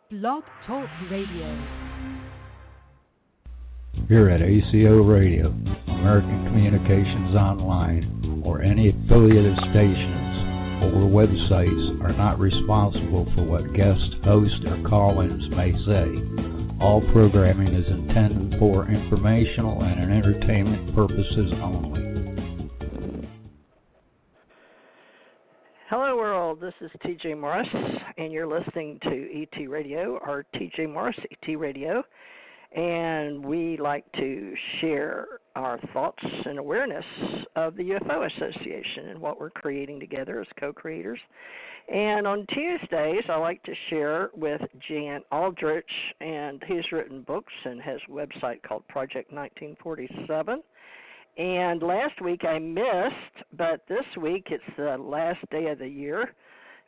Blog Talk Radio. Here at ACO Radio, American Communications Online, or any affiliated stations or websites are not responsible for what guest hosts or call-ins may say. All programming is intended for informational and entertainment purposes only. Hello world, this is TJ Morris, and you're listening to ET Radio, or TJ Morris ET Radio, and we like to share our thoughts and awareness of the UFO Association and what we're creating together as co-creators. And on Tuesdays, I like to share with Jan Aldrich, and he's written books and has a website called Project 1947. And last week I missed, but this week it's the last day of the year.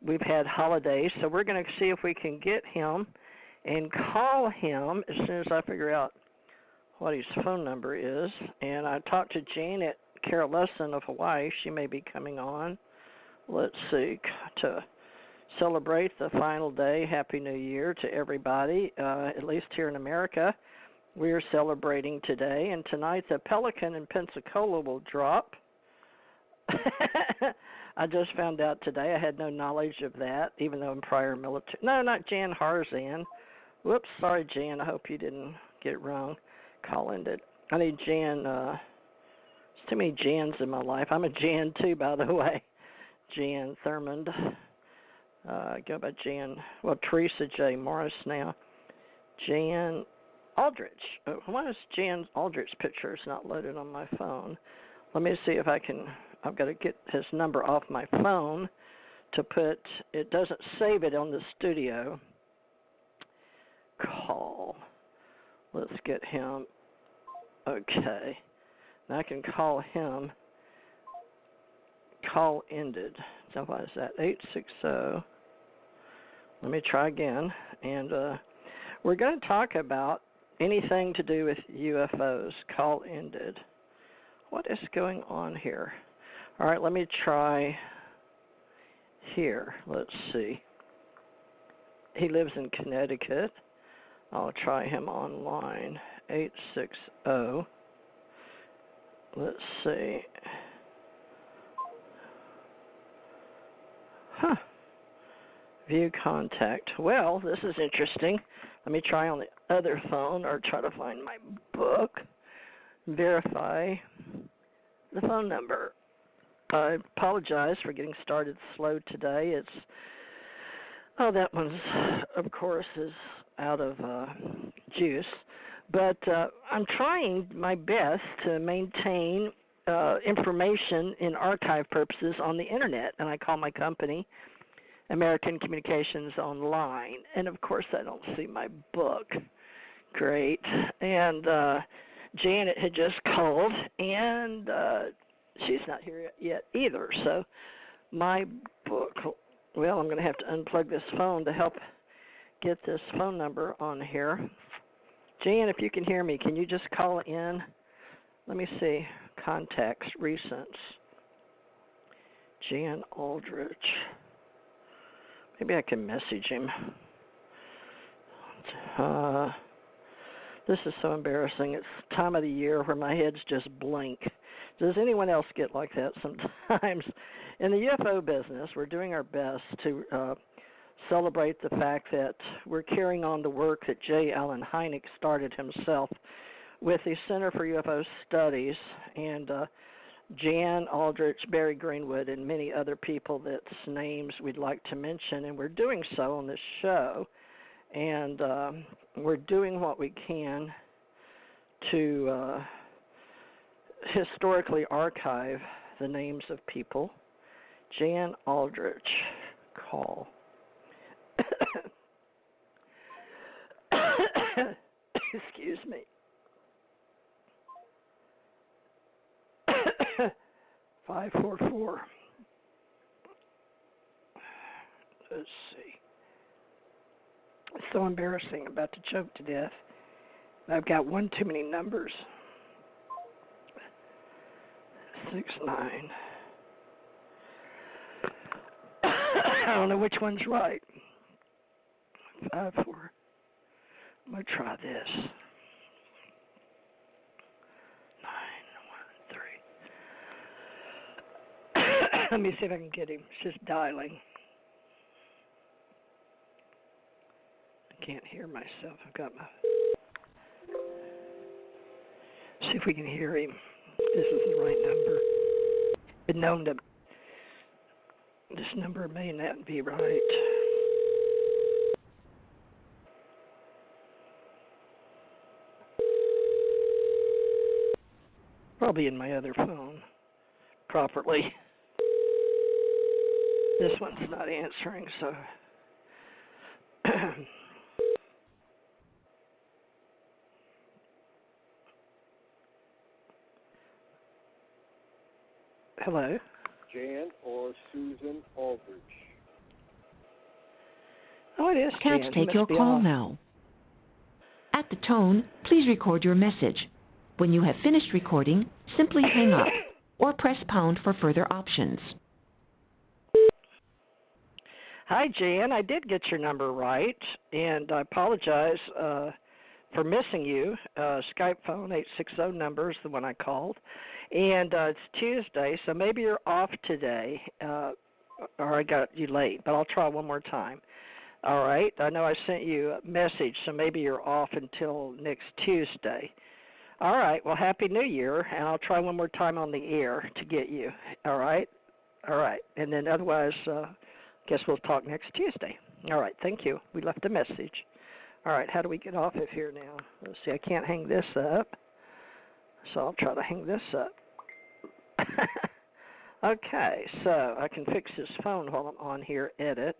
We've had holidays, so we're going to see if we can get him and call him as soon as I figure out what his phone number is. And I talked to Janet Carol Lessin of Hawaii. She may be coming on. Let's see, to celebrate the final day. Happy New Year to everybody, at least here in America. We're celebrating today, and tonight the Pelican in Pensacola will drop. I just found out today. I had no knowledge of that, even though in prior military. No, not Jan Harzan. Whoops, sorry, Jan. I hope you didn't get it wrong. Call ended. I need Jan. There's too many Jans in my life. I'm a Jan, too, by the way. Jan Thurmond. Go by Jan. Well, Theresa J Morris now. Jan Aldrich. Why is Jan Aldrich's picture is not loaded on my phone? Let me see if I can. I've got to get his number off my phone to put. It doesn't save it on the studio. Call. Let's get him. Okay. Now I can call him. Call ended. So what is that? 860. Let me try again. And we're going to talk about anything to do with UFOs. Call ended. What is going on here? All right, let me try here. Let's see. He lives in Connecticut. I'll try him online. 860. Let's see. View contact. Well, this is interesting. Let me try on the other phone or try to find my book. Verify the phone number. I apologize for getting started slow today. That one's, of course, is out of juice. But I'm trying my best to maintain information in archive purposes on the Internet, and I call my company American Communications Online. And, of course, I don't see my book. Great. And Janet had just called, and she's not here yet either. So my book, well, I'm going to have to unplug this phone to help get this phone number on here. Jan, if you can hear me, can you just call in? Let me see. Contacts, recents. Jan Aldrich. Maybe I can message him. This is so embarrassing. It's the time of the year where my head's just blank. Does anyone else get like that sometimes? In the UFO business, we're doing our best to celebrate the fact that we're carrying on the work that J. Allen Hynek started himself with the Center for UFO Studies, and Jan Aldrich, Barry Greenwood, and many other people that's names we'd like to mention, and we're doing so on this show. And we're doing what we can to historically archive the names of people. Jan Aldrich, call. Excuse me. 544. Let's see. It's so embarrassing. I'm about to choke to death. I've got one too many numbers. 69. I don't know which one's right. 54. I'm going to try this. 913. Let me see if I can get him. It's just dialing. I can't hear myself. I've got my... See if we can hear him. This is the right number. Been known to... This number may not be right. Probably in my other phone properly. This one's not answering, so... Hello? Jan or Susan Aldrich? Oh, it is Can't Jan. take your call now. At the tone, please record your message. When you have finished recording, simply hang up or press pound for further options. Hi, Jan. I did get your number right, and I apologize for missing you. Skype phone 860 number is the one I called. And it's Tuesday, so maybe you're off today, or I got you late, but I'll try one more time. All right? I know I sent you a message, so maybe you're off until next Tuesday. All right. Well, Happy New Year, and I'll try one more time on the air to get you. All right? All right. And then otherwise, guess we'll talk next Tuesday. All right. Thank you. We left a message. All right. How do we get off of here now? Let's see. I can't hang this up, so I'll try to hang this up. Okay, so I can fix his phone while I'm on here. Edit.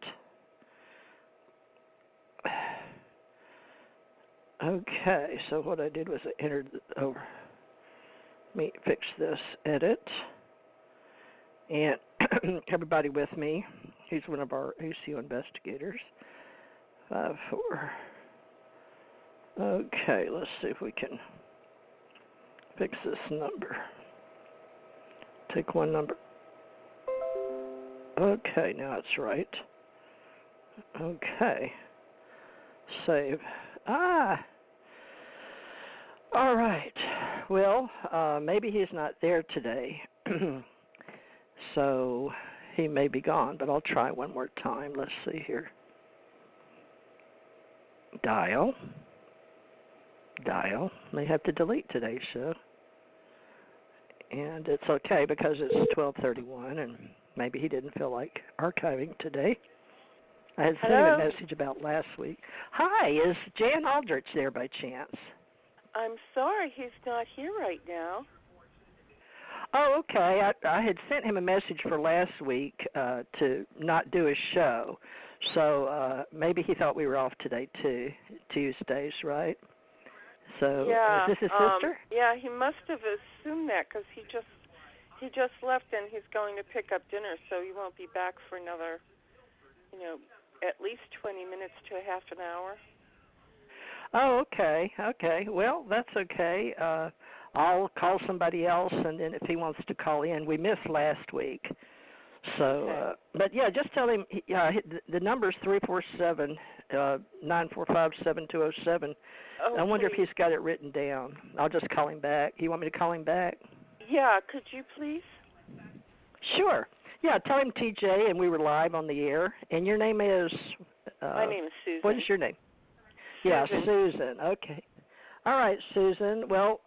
Okay, so what I did was I entered over. Let me fix this. Edit. And everybody with me. He's one of our ACO investigators. 54. Okay, let's see if we can fix this number. Take one number. Okay, now it's right. Okay. Save. All right. Well, maybe he's not there today. So he may be gone, but I'll try one more time. Let's see here. Dial. May have to delete today's show. And it's okay because it's 12:31, and maybe he didn't feel like archiving today. I had sent him a message about last week. Hi, is Jan Aldrich there by chance? I'm sorry, he's not here right now. Oh, okay. I had sent him a message for last week to not do a show, so maybe he thought we were off today too, Tuesdays, right? So yeah, is this his sister? Yeah, he must have assumed that because he just left and he's going to pick up dinner, so he won't be back for another, at least 20 minutes to a half an hour. Oh, okay. Well, that's okay. I'll call somebody else, and then if he wants to call in, we missed last week. So, okay. But yeah, just tell him. The number's 347-945-7207. Oh, I wonder please. if he's got it written down. I'll just call him back. You want me to call him back? Yeah, could you please? Sure. Yeah, tell him TJ, and we were live on the air. And your name is? My name is Susan. What is your name? Susan. Yeah, Susan. Okay. All right, Susan. Well,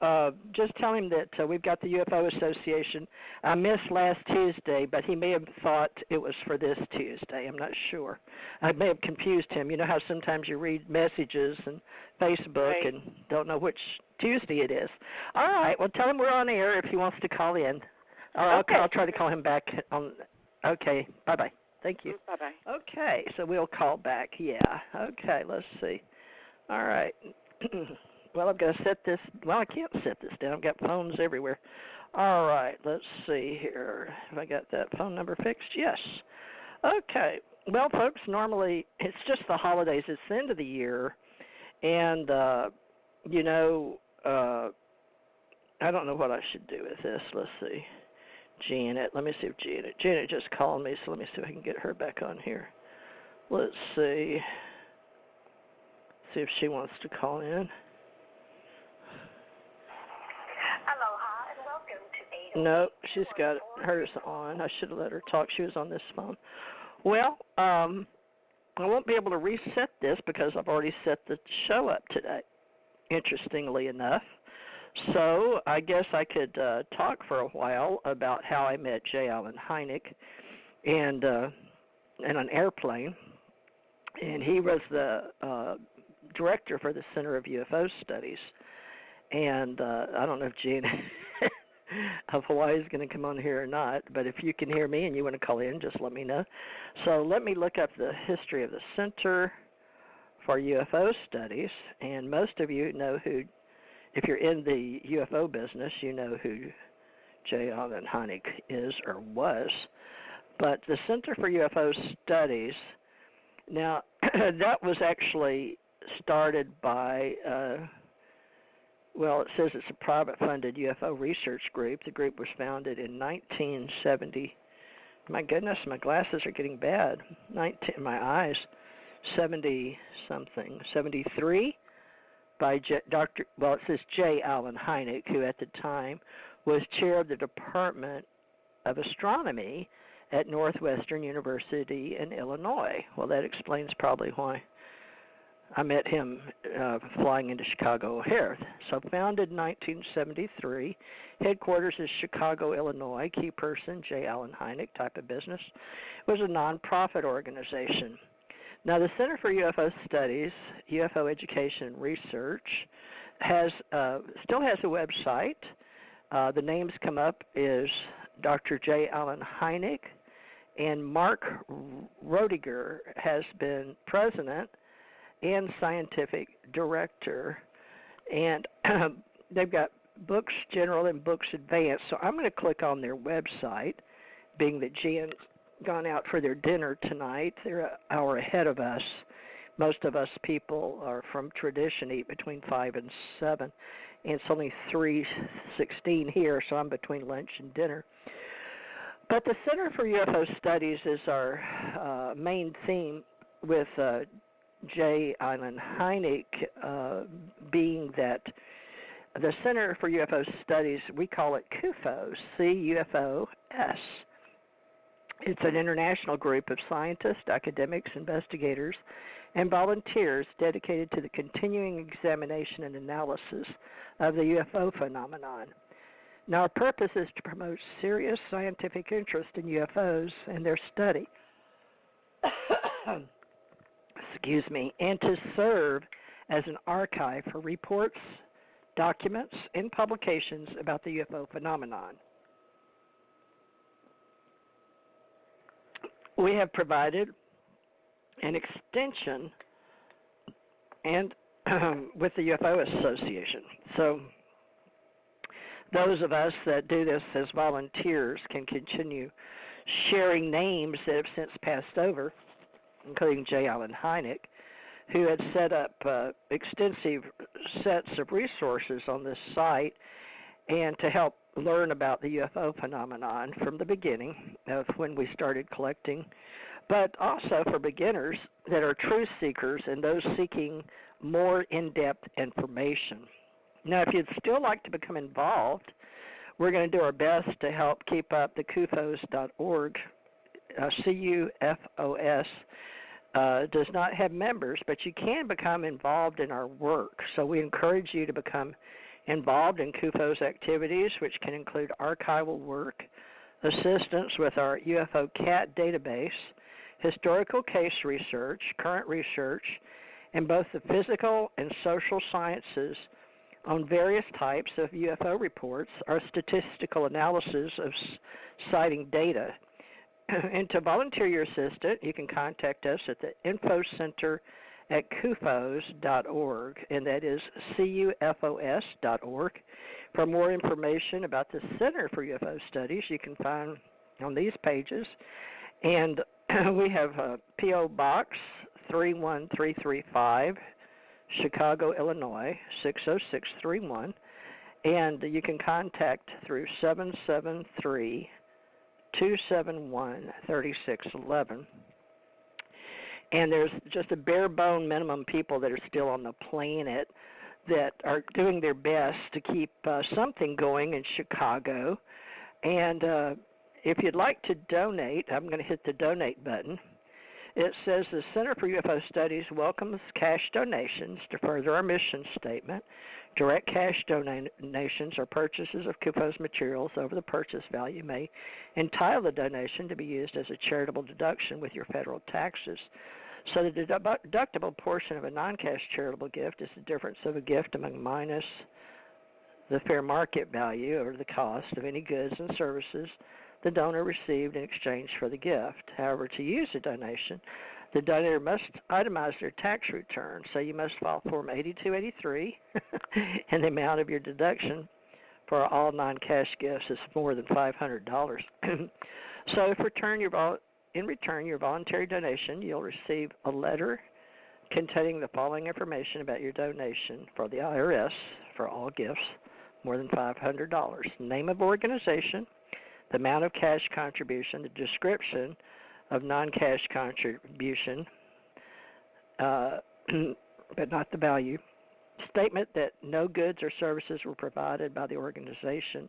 just tell him that we've got the UFO Association. I missed last Tuesday, but he may have thought it was for this Tuesday. I'm not sure. I may have confused him. You know how sometimes you read messages and Facebook right. and don't know which Tuesday it is. All right. Well, tell him we're on air if he wants to call in. Okay. I'll try to call him back on. Okay. Bye-bye. Thank you. Bye-bye. Okay. So we'll call back. Yeah. Okay. Let's see. All right. Well, I'm going to set this. Well, I can't set this down. I've got phones everywhere. All right. Let's see here. Have I got that phone number fixed? Yes. Okay. Well, folks, normally it's just the holidays. It's the end of the year. And, I don't know what I should do with this. Let's see. Janet. Let me see if Janet just called me, so let me see if I can get her back on here. Let's see. see if she wants to call in. Aloha and welcome to ACE. No, she's got hers on. I should have let her talk. She was on this phone. Well, I won't be able to reset this because I've already set the show up today, interestingly enough. So I guess I could talk for a while about how I met J. Allen Hynek and in an airplane. And he was the director for the Center of UFO Studies. And I don't know if Gene of Hawaii is going to come on here or not, but if you can hear me and you want to call in, just let me know. So let me look up the history of the Center for UFO Studies. And most of you know who, if you're in the UFO business, you know who J. Allen Hynek is or was. But the Center for UFO Studies, now that was actually started by, it says it's a private funded UFO research group. The group was founded in 1970. My goodness, my glasses are getting bad. My eyes, 70-something, 73. By it says J. Allen Hynek, who at the time was chair of the Department of Astronomy at Northwestern University in Illinois. Well, that explains probably why I met him flying into Chicago O'Hare. So founded in 1973, headquarters is Chicago, Illinois, key person J. Allen Hynek, type of business. It was a nonprofit organization. Now, the Center for UFO Studies, UFO Education and Research, still has a website. The names come up is Dr. J. Allen Hynek, and Mark Roediger has been president and scientific director. And they've got books general and books advanced. So I'm going to click on their website, being that Jan's gone out for their dinner tonight. They're an hour ahead of us. Most of us people are from tradition eat between 5 and 7, and it's only 3:16 here, so I'm between lunch and dinner. But the Center for UFO Studies is our main theme, with J. Allen Hynek being that the Center for UFO Studies, we call it CUFOS, C-U-F-O-S. It's an international group of scientists, academics, investigators, and volunteers dedicated to the continuing examination and analysis of the UFO phenomenon. Now, our purpose is to promote serious scientific interest in UFOs and their study, and to serve as an archive for reports, documents, and publications about the UFO phenomenon. We have provided an extension and with the UFO Association. So those of us that do this as volunteers can continue sharing names that have since passed over, including J. Allen Hynek, who had set up extensive sets of resources on this site and to help learn about the UFO phenomenon from the beginning of when we started collecting, but also for beginners that are truth seekers and those seeking more in-depth information. Now, if you'd still like to become involved, we're going to do our best to help keep up the CUFOS.org. CUFOS does not have members, but you can become involved in our work. So we encourage you to become involved in CUFOS activities, which can include archival work, assistance with our UFO CAT database, historical case research, current research, and both the physical and social sciences on various types of UFO reports, our statistical analysis of sighting data. And to volunteer your assistant, you can contact us at the info center at CUFOS.org, and that is CUFOS.org. For more information about the Center for UFO Studies, you can find on these pages. And we have P.O. Box 31335, Chicago, Illinois, 60631. And you can contact through 773-271-3611. And there's just a bare bone minimum people that are still on the planet that are doing their best to keep something going in Chicago. And if you'd like to donate, I'm going to hit the donate button. It says the Center for UFO Studies welcomes cash donations to further our mission statement. Direct cash donations or purchases of CUFOS materials over the purchase value may entitle the donation to be used as a charitable deduction with your federal taxes. So the deductible portion of a non-cash charitable gift is the difference of a gift among minus the fair market value or the cost of any goods and services the donor received in exchange for the gift. However, to use the donation, the donor must itemize their tax return. So you must file Form 8283, and the amount of your deduction for all non-cash gifts is more than $500. So if in return your voluntary donation, you'll receive a letter containing the following information about your donation for the IRS for all gifts more than $500. Name of organization, the amount of cash contribution, the description of non-cash contribution, but not the value, statement that no goods or services were provided by the organization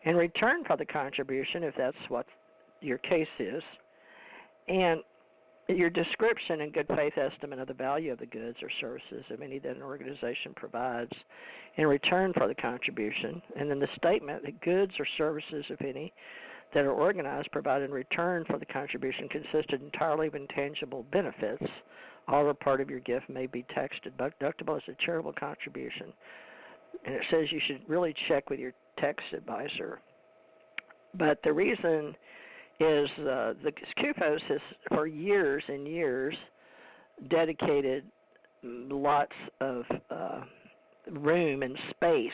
in return for the contribution, if that's what your case is, and your description and good faith estimate of the value of the goods or services of any that an organization provides in return for the contribution, and then the statement that goods or services, if any, that are organized provide in return for the contribution consisted entirely of intangible benefits. All or part of your gift may be tax deductible as a charitable contribution. And it says you should really check with your tax advisor. But the reason is the CUFOS has, for years and years, dedicated lots of room and space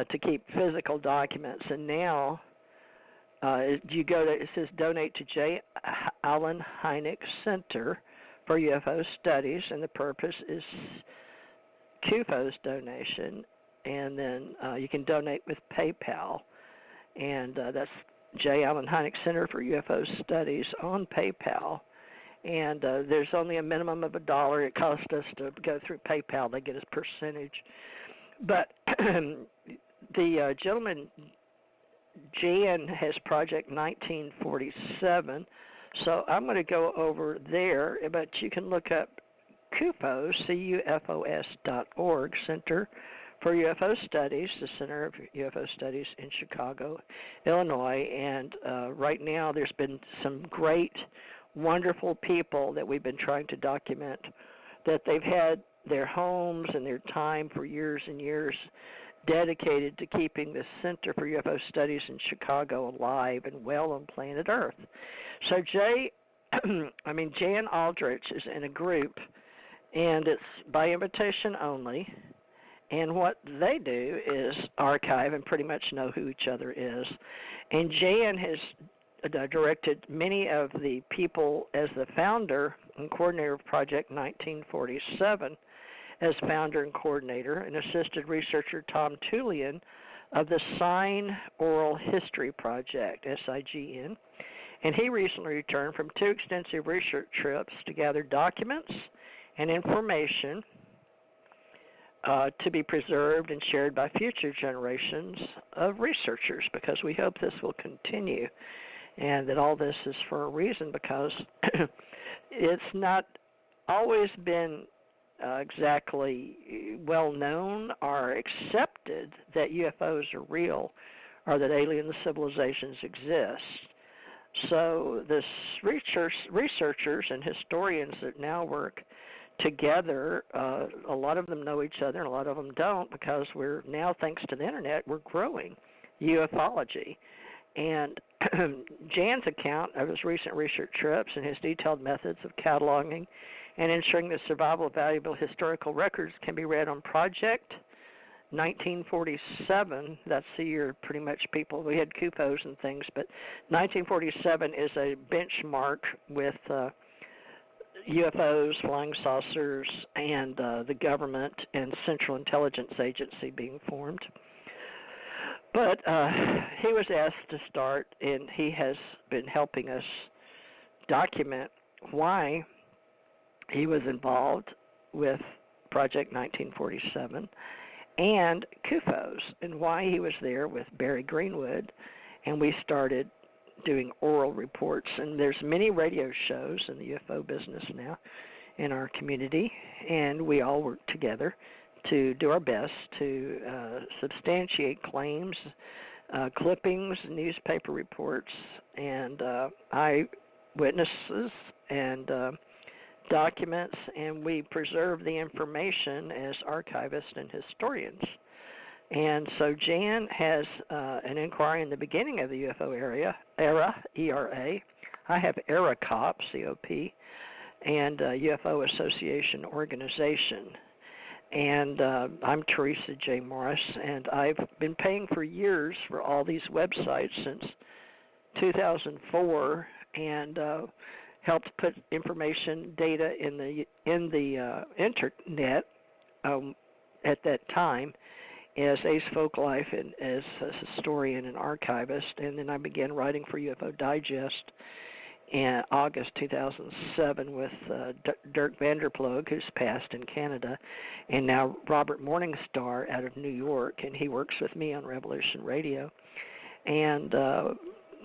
to keep physical documents. And now you go to, it says donate to J. Allen Hynek Center for UFO Studies, and the purpose is CUFOS donation. And then you can donate with PayPal, and that's J. Allen Hynek Center for UFO Studies on PayPal. And there's only a minimum of $1. It costs us to go through PayPal. They get a percentage. But the gentleman, Jan, has Project 1947. So I'm going to go over there, but you can look up CUFOS, CUFOS.org, Center for UFO Studies, the Center of UFO Studies in Chicago, Illinois. And right now there's been some great, wonderful people that we've been trying to document, that they've had their homes and their time for years and years dedicated to keeping the Center for UFO Studies in Chicago alive and well on planet Earth. So Jan Aldrich is in a group, and it's by invitation only. And what they do is archive and pretty much know who each other is. And Jan has directed many of the people as the founder and coordinator of Project 1947 as founder and coordinator, and assisted researcher Tom Tullian of the Sign Oral History Project, SIGN. And he recently returned from 2 extensive research trips to gather documents and information to be preserved and shared by future generations of researchers, because we hope this will continue and that all this is for a reason, because it's not always been exactly well known or accepted that UFOs are real or that alien civilizations exist. So this researchers and historians that now work together, a lot of them know each other and a lot of them don't, because we're now, thanks to the internet, we're growing ufology. And Jan's account of his recent research trips and his detailed methods of cataloging and ensuring the survival of valuable historical records can be read on Project 1947. That's the year pretty much people, we had CUFOS and things, but 1947 is a benchmark with UFOs, flying saucers, and the government and Central Intelligence Agency being formed. But he was asked to start, and he has been helping us document why he was involved with Project 1947 and CUFOS, and why he was there with Barry Greenwood, and we started doing oral reports. And there's many radio shows in the UFO business now in our community, and we all work together to do our best to substantiate claims, clippings, newspaper reports, and eyewitnesses and documents, and we preserve the information as archivists and historians. And so Jan has an inquiry in the beginning of the UFO era, ERA. I have ERA COP, C-O-P, and UFO Association organization. And I'm Theresa J Morris, and I've been paying for years for all these websites since 2004, and helped put information, data in the internet at that time as ACE Folklife and as a historian and archivist. And then I began writing for UFO Digest in August 2007 with Dirk Vanderploeg, who's passed in Canada, and now Robert Morningstar out of New York, and he works with me on Revolution Radio. And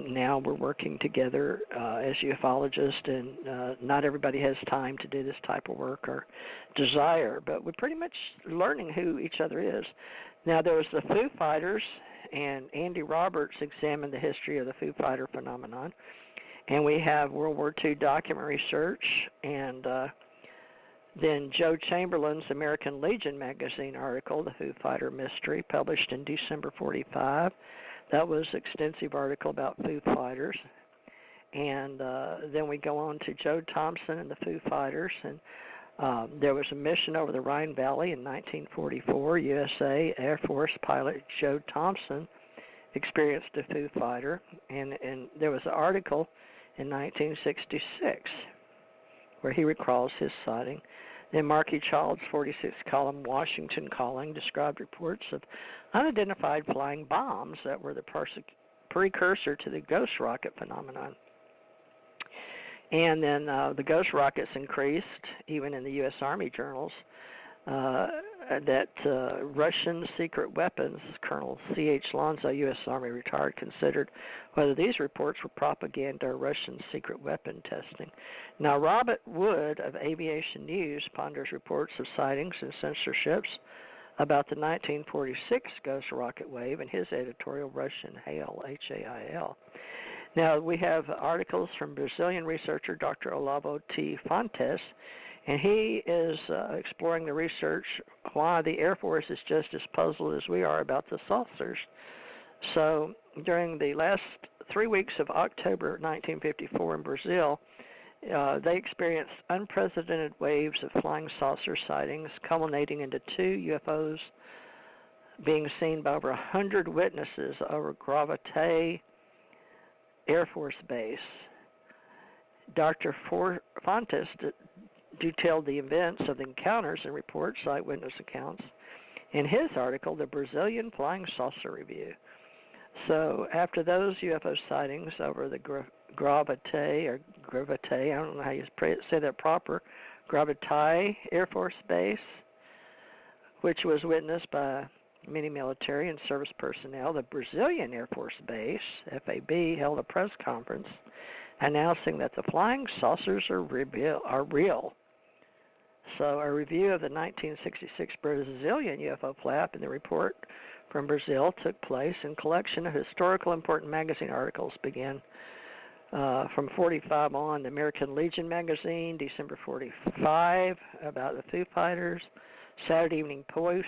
now we're working together as ufologists, and not everybody has time to do this type of work or desire, but we're pretty much learning who each other is. Now, there was the Foo Fighters, and Andy Roberts examined the history of the Foo Fighter phenomenon, and we have World War II document research, and then Joe Chamberlain's American Legion magazine article, The Foo Fighter Mystery, published in December 45. That was an extensive article about Foo Fighters. And then we go on to Joe Thompson and the Foo Fighters. And there was a mission over the Rhine Valley in 1944. USA Air Force pilot Joe Thompson experienced a Foo Fighter. And there was an article in 1966 where he recalls his sighting. Then Marky Child's 46-column Washington Calling described reports of unidentified flying bombs that were the precursor to the ghost rocket phenomenon. And then the ghost rockets increased, even in the U.S. Army journals, that Russian secret weapons, Colonel C.H. Lonzo, U.S. Army retired, considered whether these reports were propaganda or Russian secret weapon testing. Now, Robert Wood of Aviation News ponders reports of sightings and censorships about the 1946 ghost rocket wave in his editorial, Russian Hail, H-A-I-L. Now, we have articles from Brazilian researcher Dr. Olavo T. Fontes, and he is exploring the research why the Air Force is just as puzzled as we are about the saucers. So during the last 3 weeks of October 1954 in Brazil, they experienced unprecedented waves of flying saucer sightings, culminating into 2 UFOs being seen by over 100 witnesses over Gravataí Air Force Base. Dr. Fontes detailed the events of the encounters and reports, eyewitness accounts, in his article, The Brazilian Flying Saucer Review. So after those UFO sightings over the Gravataí, I don't know how you say that proper, Gravataí Air Force Base, which was witnessed by many military and service personnel, the Brazilian Air Force Base, FAB, held a press conference announcing that the flying saucers are real. So a review of the 1966 Brazilian UFO flap and the report from Brazil took place, and collection of historical important magazine articles began from 45 on. The American Legion magazine, December 45, about the Foo Fighters. Saturday Evening Post,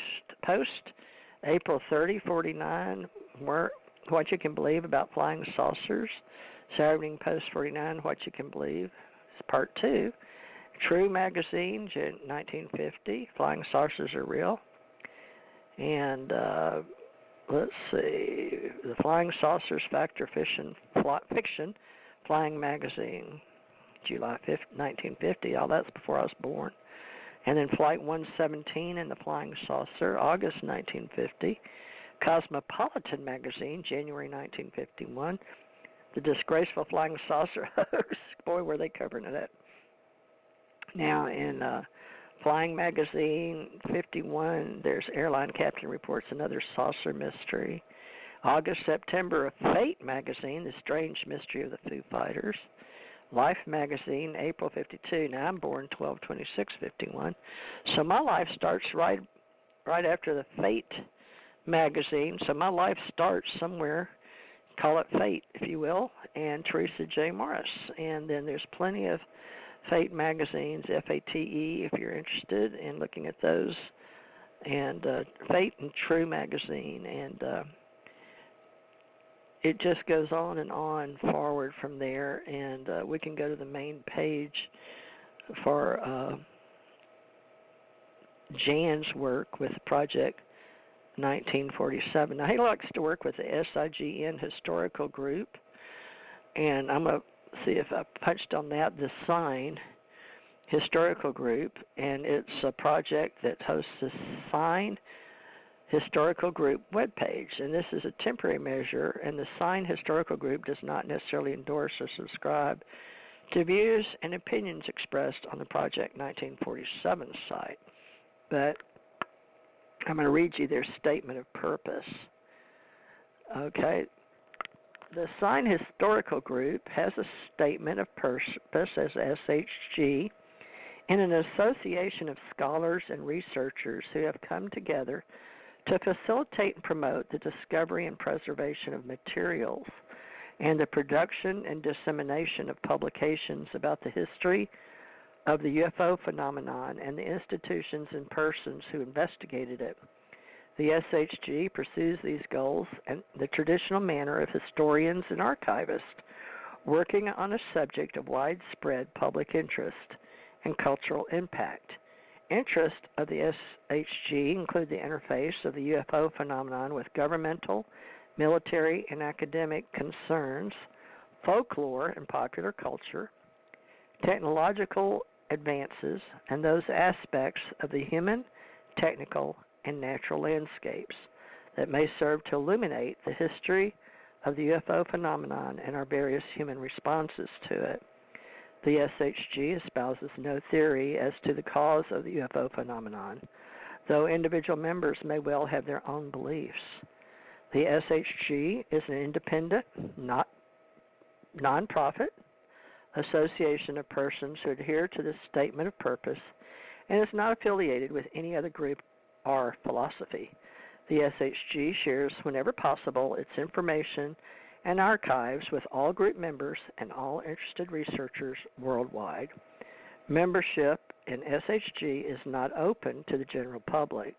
April 30, 49, What You Can Believe About Flying Saucers. Saturday Evening Post 49, What You Can Believe, it's part 2. True Magazine, 1950, Flying Saucers Are Real. And let's see, the Flying Saucers Factor Fiction, Flying Magazine, July 5th, 1950. All that's before I was born. And then Flight 117 and the Flying Saucer, August 1950. Cosmopolitan Magazine, January 1951. The Disgraceful Flying Saucer Hoax. Boy, were they covering it. Now, in Flying Magazine 51, there's Airline Captain Reports Another Saucer Mystery. August, September of Fate Magazine, The Strange Mystery of the Foo Fighters. Life Magazine, April 52. Now, I'm born 12/26/51. So my life starts right after the Fate Magazine. So my life starts somewhere, call it Fate, if you will, and Theresa J Morris. And then there's plenty of Fate magazines, FATE, if you're interested in looking at those, and Fate and True magazine, and it just goes on and on forward from there, and we can go to the main page for Jan's work with Project 1947. Now, he likes to work with the SIGN Historical Group, and I'm going to see if I punched on that, the SIGN Historical Group, and it's a project that hosts the SIGN Historical Group webpage, and this is a temporary measure, and the SIGN Historical Group does not necessarily endorse or subscribe to views and opinions expressed on the Project 1947 site. But I'm going to read you their statement of purpose. Okay. The SIGN Historical Group has a statement of purpose as SHG in an association of scholars and researchers who have come together to facilitate and promote the discovery and preservation of materials and the production and dissemination of publications about the history of the UFO phenomenon and the institutions and persons who investigated it. The SHG pursues these goals in the traditional manner of historians and archivists, working on a subject of widespread public interest and cultural impact. Interests of the SHG include the interface of the UFO phenomenon with governmental, military, and academic concerns, folklore and popular culture, technological advances, and those aspects of the human, technical, and natural landscapes that may serve to illuminate the history of the UFO phenomenon and our various human responses to it. The SHG espouses no theory as to the cause of the UFO phenomenon, though individual members may well have their own beliefs. The SHG is an independent, non-profit association of persons who adhere to this statement of purpose and is not affiliated with any other group or philosophy. The SHG shares, whenever possible, its information and archives with all group members and all interested researchers worldwide. Membership in SHG is not open to the general public.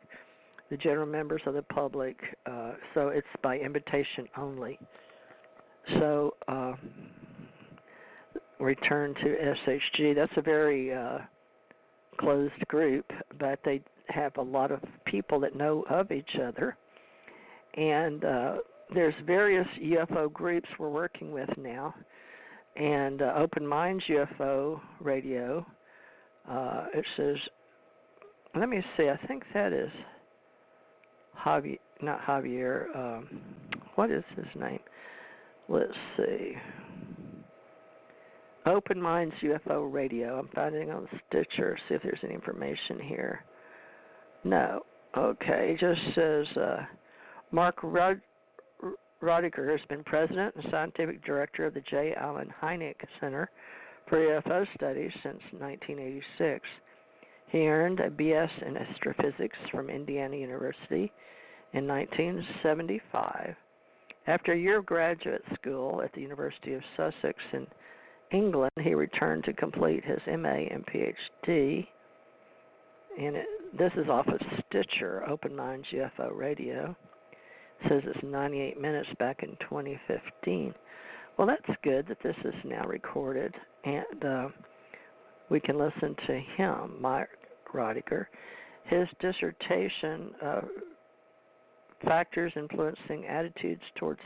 The general members of the public, so it's by invitation only. So, return to SHG. That's a very closed group, but they have a lot of people that know of each other. And there's various UFO groups we're working with now. And Open Minds UFO Radio, it says, let me see, I think that is Javier, what is his name? Let's see. Open Minds UFO Radio. I'm finding on Stitcher, see if there's any information here. No. Okay, it just says Mark Rodiger has been president and scientific director of the J. Allen Hynek Center for UFO Studies since 1986. He earned a B.S. in astrophysics from Indiana University in 1975. After a year of graduate school at the University of Sussex in England, he returned to complete his MA and PhD. And this is off of Stitcher, Open Minds UFO Radio. It says it's 98 minutes back in 2015. Well, that's good that this is now recorded, and we can listen to him, Mark Rodiger. His dissertation, Factors Influencing Attitudes Towards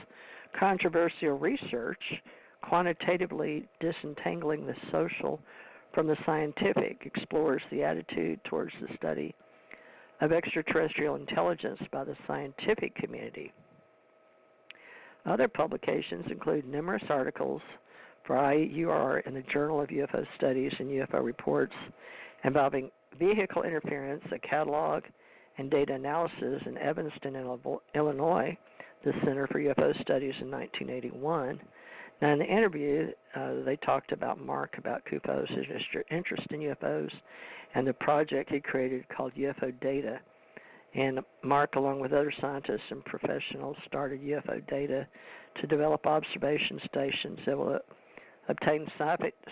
Controversial Research, Quantitatively Disentangling the Social from the Scientific, explores the attitude towards the study of extraterrestrial intelligence by the scientific community. Other publications include numerous articles for ACIR in the Journal of UFO Studies and UFO Reports involving vehicle interference, a catalog, and data analysis in Evanston, Illinois, the Center for UFO Studies in 1981. Now, in the interview, they talked about Mark, about CUFOS, his interest in UFOs, and the project he created called UFO Data. And Mark, along with other scientists and professionals, started UFO Data to develop observation stations that will obtain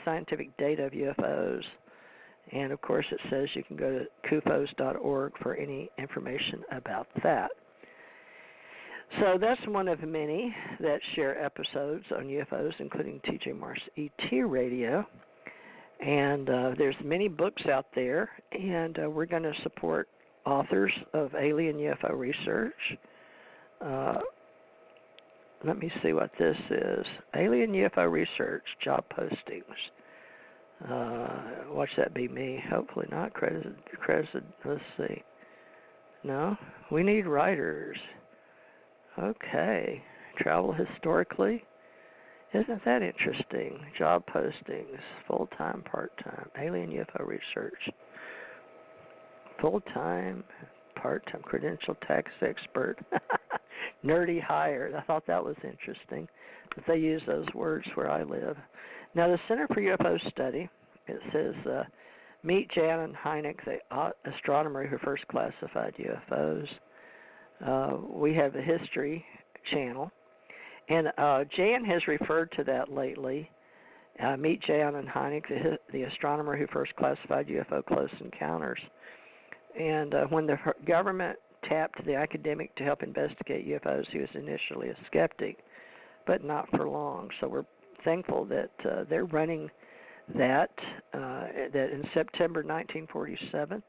scientific data of UFOs. And, of course, it says you can go to CUFOS.org for any information about that. So that's one of many that share episodes on UFOs, including T.J. Morris ET Radio. And there's many books out there, and we're going to support authors of alien UFO research. Let me see what this is. Alien UFO research, job postings. Watch that be me. Hopefully not. Credited. Let's see. No, we need writers. Okay. Travel historically. Isn't that interesting? Job postings, full-time, part-time, alien UFO research, full-time, part-time, credential tax expert, nerdy hire. I thought that was interesting, that they use those words where I live. Now, the Center for UFO Study, it says, meet Jan Hynek, the astronomer who first classified UFOs. We have a history channel. And Jan has referred to that lately. Meet Jan and Hynek, the astronomer who first classified UFO close encounters. And when the government tapped the academic to help investigate UFOs, he was initially a skeptic, but not for long. So we're thankful that they're running that. That in September 1947,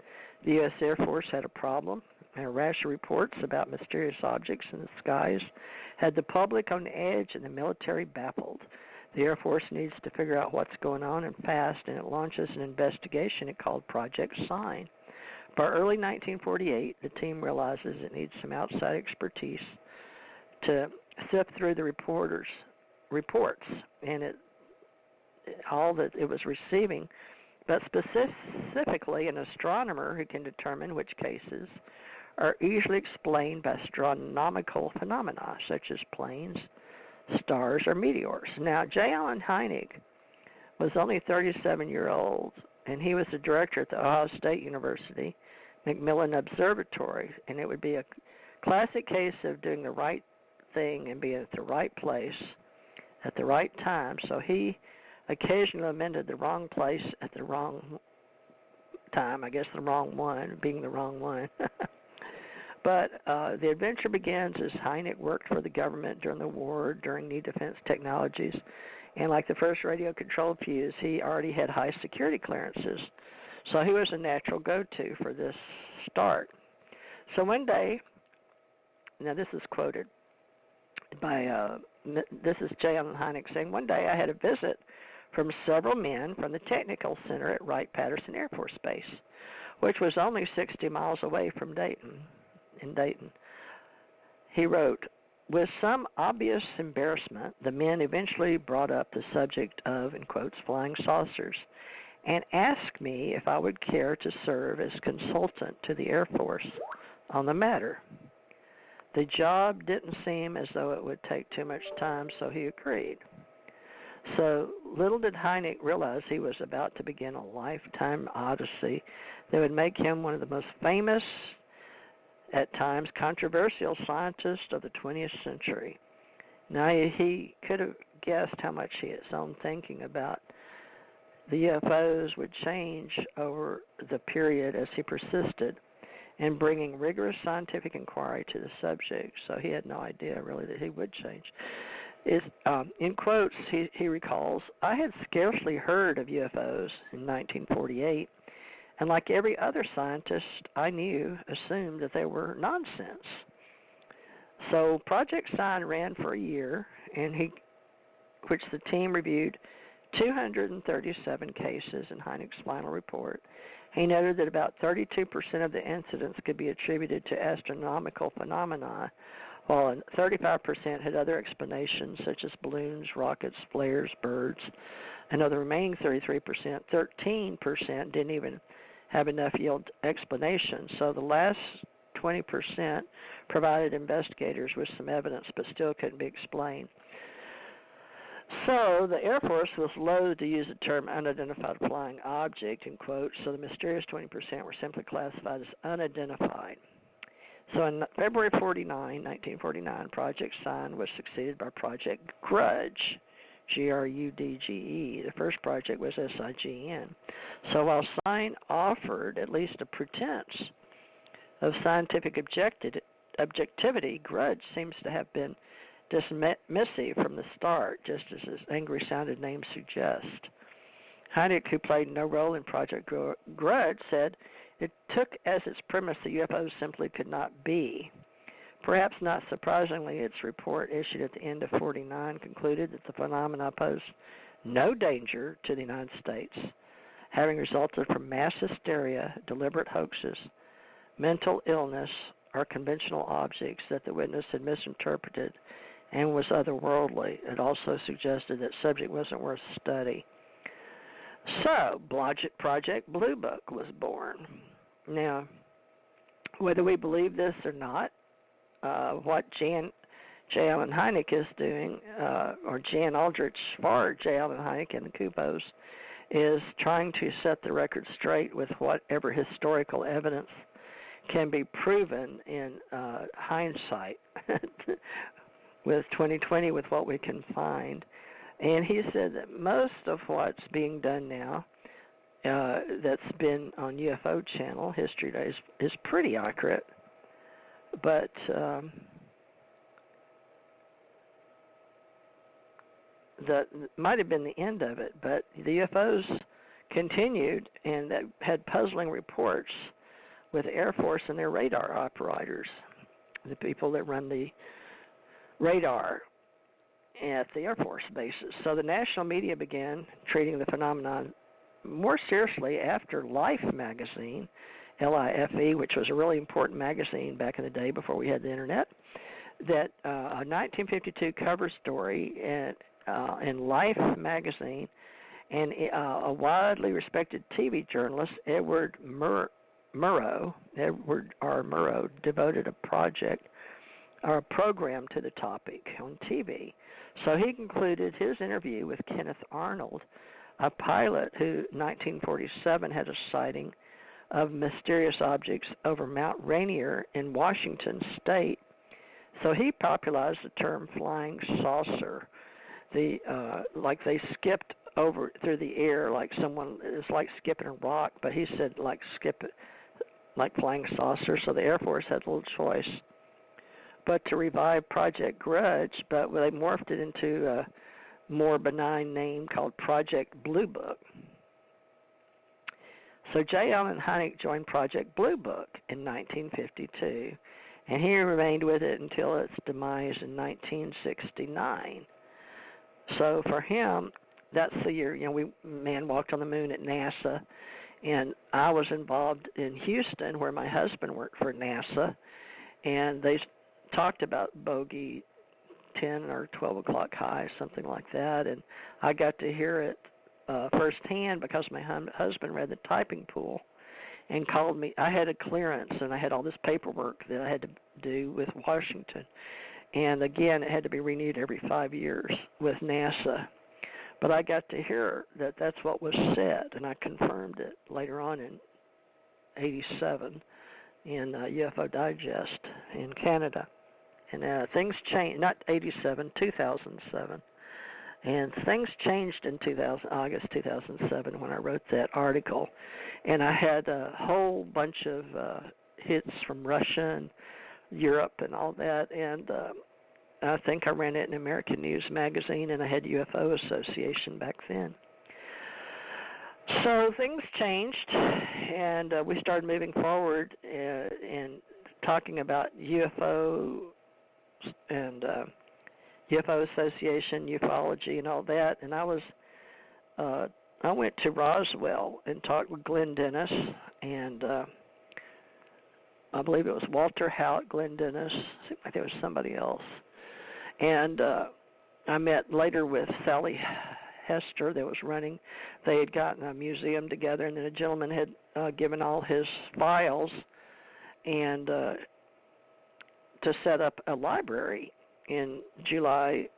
the U.S. Air Force had a problem. And a rash of reports about mysterious objects in the skies had the public on edge and the military baffled. The Air Force needs to figure out what's going on and fast, and it launches an investigation it called Project Sign. By early 1948, the team realizes it needs some outside expertise to sift through the reports, and all that it was receiving, but specifically an astronomer who can determine which cases are easily explained by astronomical phenomena, such as planes, stars, or meteors. Now, J. Allen Hynek was only 37-years-old, and he was the director at the Ohio State University Macmillan Observatory, and it would be a classic case of doing the right thing and being at the right place at the right time. So he occasionally amended the wrong place at the wrong time, I guess the wrong one, being the wrong one. But the adventure begins as Hynek worked for the government during the war, during new defense technologies. And like the first radio-controlled fuse, he already had high security clearances. So he was a natural go-to for this start. So one day, now this is quoted by, this is J. Allen Hynek saying, one day I had a visit from several men from the Technical Center at Wright-Patterson Air Force Base, which was only 60 miles away from Dayton. In Dayton. He wrote, with some obvious embarrassment, the men eventually brought up the subject of, in quotes, flying saucers and asked me if I would care to serve as consultant to the Air Force on the matter. The job didn't seem as though it would take too much time, so he agreed. So little did Hynek realize he was about to begin a lifetime odyssey that would make him one of the most famous, at times controversial scientist of the 20th century. Now, he could have guessed how much his own thinking about the UFOs would change over the period as he persisted in bringing rigorous scientific inquiry to the subject. So he had no idea, really, that he would change. In quotes, he recalls, I had scarcely heard of UFOs in 1948, and like every other scientist I knew, assumed that they were nonsense. So Project Sign ran for a year, and which the team reviewed 237 cases in Hynek's final report. He noted that about 32% of the incidents could be attributed to astronomical phenomena, while 35% had other explanations such as balloons, rockets, flares, birds. And of the remaining 33%, 13% didn't even have enough yield explanations. So the last 20% provided investigators with some evidence but still couldn't be explained. So the Air Force was loath to use the term unidentified flying object, in quotes, so the mysterious 20% were simply classified as unidentified. So in February 1949, Project Sign was succeeded by Project Grudge, Grudge. The first project was SIGN. So while Sign offered at least a pretense of scientific objectivity, Grudge seems to have been dismissive from the start, just as his angry-sounded name suggests. Hynek, who played no role in Project Grudge, said it took as its premise that UFOs simply could not be. Perhaps not surprisingly, its report issued at the end of 49 concluded that the phenomena posed no danger to the United States, having resulted from mass hysteria, deliberate hoaxes, mental illness, or conventional objects that the witness had misinterpreted and was otherworldly. It also suggested that subject wasn't worth study. So, Project Blue Book was born. Now, whether we believe this or not, what J. Allen Hynek is doing, or Jan Aldrich for J. Allen Hynek and the CUFOS, is trying to set the record straight with whatever historical evidence can be proven in hindsight with 2020 with what we can find. And he said that most of what's being done now that's been on UFO Channel, History Days, is pretty accurate. But that might have been the end of it. But the UFOs continued, and that had puzzling reports with the Air Force and their radar operators, the people that run the radar at the Air Force bases. So the national media began treating the phenomenon more seriously after Life magazine, LIFE, which was a really important magazine back in the day before we had the internet, that a 1952 cover story in Life magazine, and a widely respected TV journalist, Edward R. Murrow, devoted a program to the topic on TV. So he concluded his interview with Kenneth Arnold, a pilot who in 1947 had a sighting of mysterious objects over Mount Rainier in Washington State. So he popularized the term flying saucer. Like they skipped over through the air like someone is like skipping a rock, but he said like flying saucer. So the Air Force had little choice but to revive Project Grudge, but they morphed it into a more benign name called Project Blue Book. So J. Allen Hynek joined Project Blue Book in 1952, and he remained with it until its demise in 1969. So for him, that's the year, man walked on the moon at NASA, and I was involved in Houston where my husband worked for NASA, and they talked about bogey 10 or 12 o'clock high, something like that, and I got to hear it firsthand because my husband read the typing pool and called me. I had a clearance, and I had all this paperwork that I had to do with Washington, and again, it had to be renewed every 5 years with NASA. But I got to hear that that's what was said, and I confirmed it later on in 87 in UFO Digest in Canada. And things changed, not 87, 2007. And things changed in August 2007 when I wrote that article. And I had a whole bunch of hits from Russia and Europe and all that. And I think I ran it in American News Magazine, and I had UFO Association back then. So things changed, and we started moving forward and talking about UFO and UFO Association, ufology, and all that. And I went to Roswell and talked with Glenn Dennis, and I believe it was Walter Howitt, Glenn Dennis. Seemed like there was somebody else. And I met later with Sally Hester that was running. They had gotten a museum together, and then a gentleman had given all his files and to set up a library in July.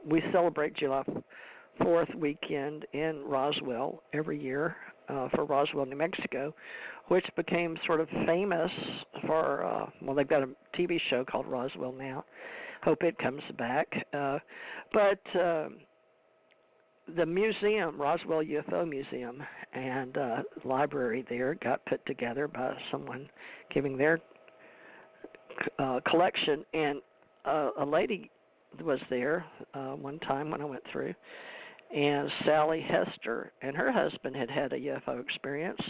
We celebrate July 4th weekend in Roswell every year for Roswell, New Mexico, which became sort of famous for, they've got a TV show called Roswell now. Hope it comes back. But the museum, Roswell UFO Museum, and library there got put together by someone giving their collection, and a lady was there one time when I went through, and Sally Hester, and her husband had a UFO experience,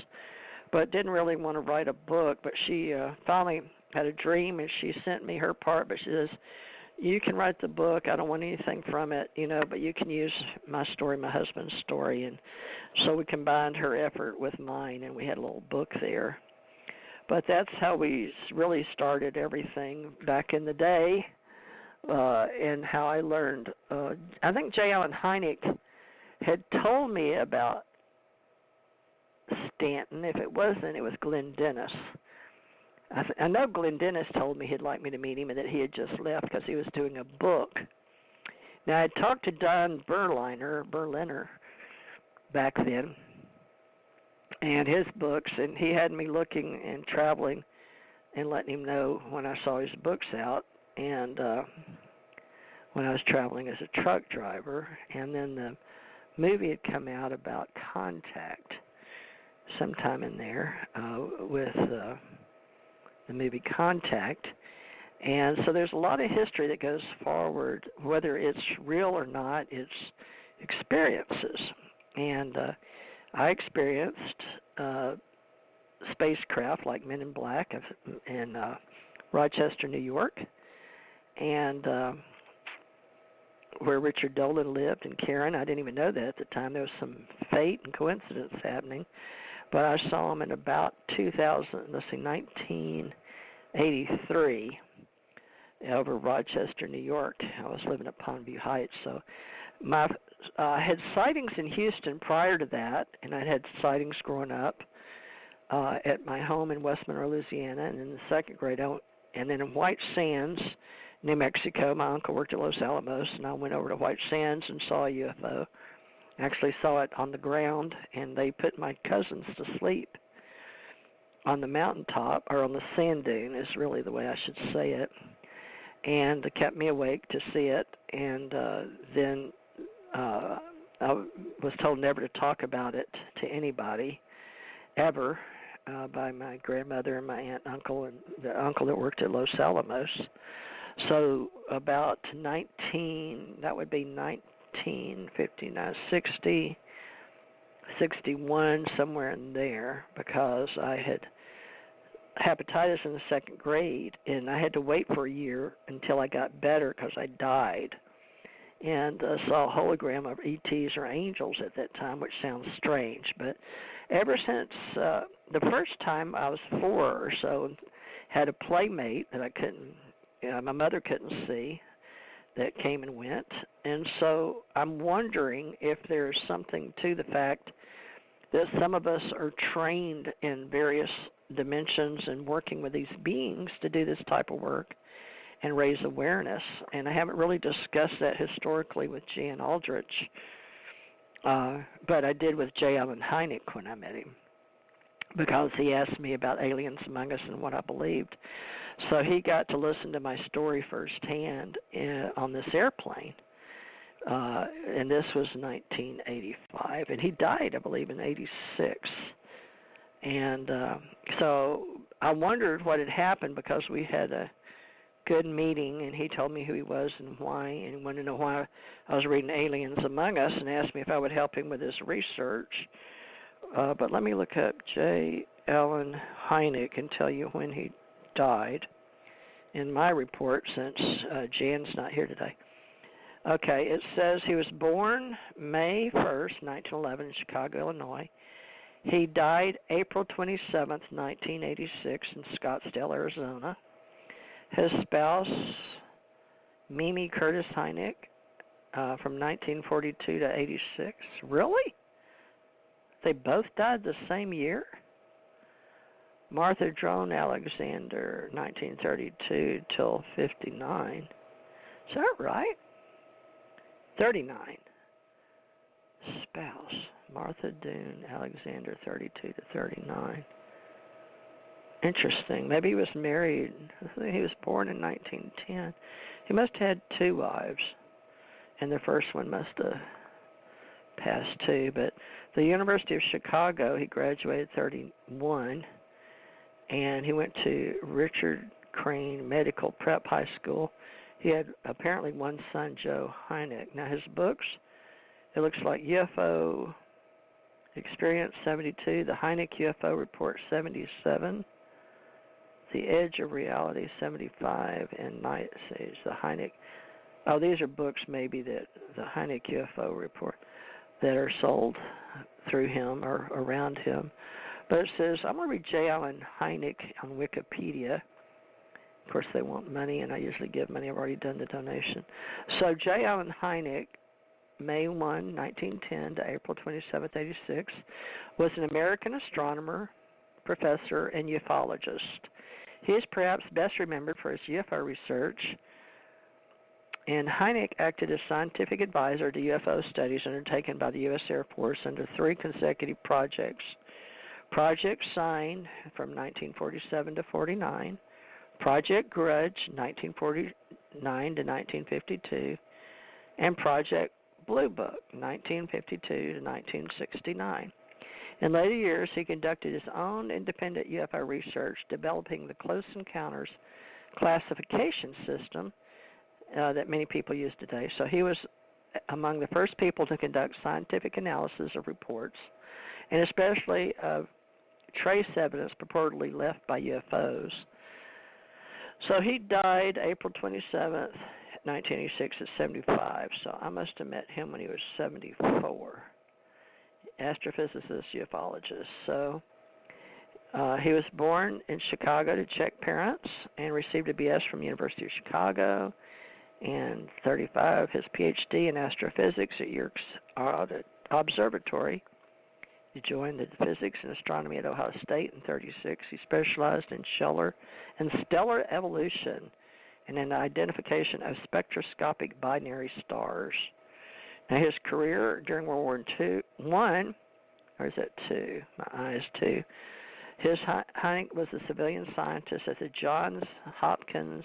but didn't really want to write a book, but she finally had a dream, and she sent me her part, but she says, you can write the book, I don't want anything from it, but you can use my story, my husband's story, and so we combined her effort with mine, and we had a little book there. But that's how we really started everything back in the day, and how I learned. I think J. Allen Hynek had told me about Stanton. If it wasn't, it was Glenn Dennis. I know Glenn Dennis told me he'd like me to meet him and that he had just left because he was doing a book. Now, I talked to Don Berliner back then, and his books, and he had me looking and traveling and letting him know when I saw his books out, and when I was traveling as a truck driver. And then the movie had come out about Contact sometime in there with the movie Contact. And so there's a lot of history that goes forward, whether it's real or not, it's experiences. And I experienced spacecraft like Men in Black in Rochester, New York, and where Richard Dolan lived, and Karen. I didn't even know that at the time. There was some fate and coincidence happening. But I saw him in about 1983 over Rochester, New York. I was living at Pondview Heights. So I had sightings in Houston prior to that, and I had sightings growing up at my home in West Monroe, Louisiana, and in the second grade. And then in White Sands, New Mexico, my uncle worked at Los Alamos, and I went over to White Sands and saw a UFO. Actually saw it on the ground, and they put my cousins to sleep on the mountaintop, or on the sand dune is really the way I should say it, and it kept me awake to see it. And then I was told never to talk about it to anybody ever by my grandmother and my aunt and uncle, and the uncle that worked at Los Alamos. So about 1959, 60, 61, somewhere in there, because I had hepatitis in the second grade, and I had to wait for a year until I got better because I died, and saw a hologram of ETs or angels at that time, which sounds strange. But ever since the first time I was 4 or so, had a playmate that I couldn't, my mother couldn't see, that came and went. And so I'm wondering if there's something to the fact that some of us are trained in various dimensions and working with these beings to do this type of work and raise awareness. And I haven't really discussed that historically with Jan Aldrich, but I did with J. Allen Hynek when I met him, because he asked me about aliens among us and what I believed. So he got to listen to my story firsthand on this airplane, and this was 1985, and he died, I believe, in 86. And so I wondered what had happened, because we had a good meeting, and he told me who he was and why, and wanted to know why I was reading Aliens Among Us, and asked me if I would help him with his research. But let me look up J. Allen Hynek and tell you when he died in my report, since Jan's not here today. Okay, it says he was born May 1st, 1911 in Chicago, Illinois, He died April 27th, 1986 in Scottsdale, Arizona. His spouse, Mimi Curtis Hynek, from 1942 to 86. Really? They both died the same year? Martha Drone Alexander, 1932 till 59. Is that right? 39. Spouse, Martha Doone Alexander, 32 to 39. Interesting. Maybe he was married. I think he was born in 1910. He must have had 2 wives, and the first one must have passed too. But the University of Chicago, he graduated 31, and he went to Richard Crane Medical Prep High School. He had apparently one son, Joe Hynek. Now his books, it looks like UFO Experience 72, the Hynek UFO Report 77, The Edge of Reality 75, and Night Sage, the Hynek. Oh, these are books maybe that the Hynek UFO Report that are sold through him or around him. But it says, I'm going to read J. Allen Hynek on Wikipedia. Of course, they want money, and I usually give money. I've already done the donation. So J. Allen Hynek, May 1, 1910 to April 27, 86, was an American astronomer, professor, and ufologist. He is perhaps best remembered for his UFO research, and Hynek acted as scientific advisor to UFO studies undertaken by the U.S. Air Force under 3 consecutive projects. Project Sign from 1947 to 49, Project Grudge 1949 to 1952, and Project Blue Book 1952 to 1969. In later years, he conducted his own independent UFO research, developing the Close Encounters classification system that many people use today. So he was among the first people to conduct scientific analysis of reports, and especially of trace evidence purportedly left by UFOs. So he died April 27th, 1986 at 75. So I must have met him when he was 74. Astrophysicist, ufologist. So he was born in Chicago to Czech parents and received a BS from University of Chicago. And 35, his PhD in astrophysics at Yerkes Observatory. He joined the physics and astronomy at Ohio State in 36. He specialized in stellar evolution and in the identification of spectroscopic binary stars. Now, his career during World War I, or is that II? My eye is II. Hynek was a civilian scientist at the Johns Hopkins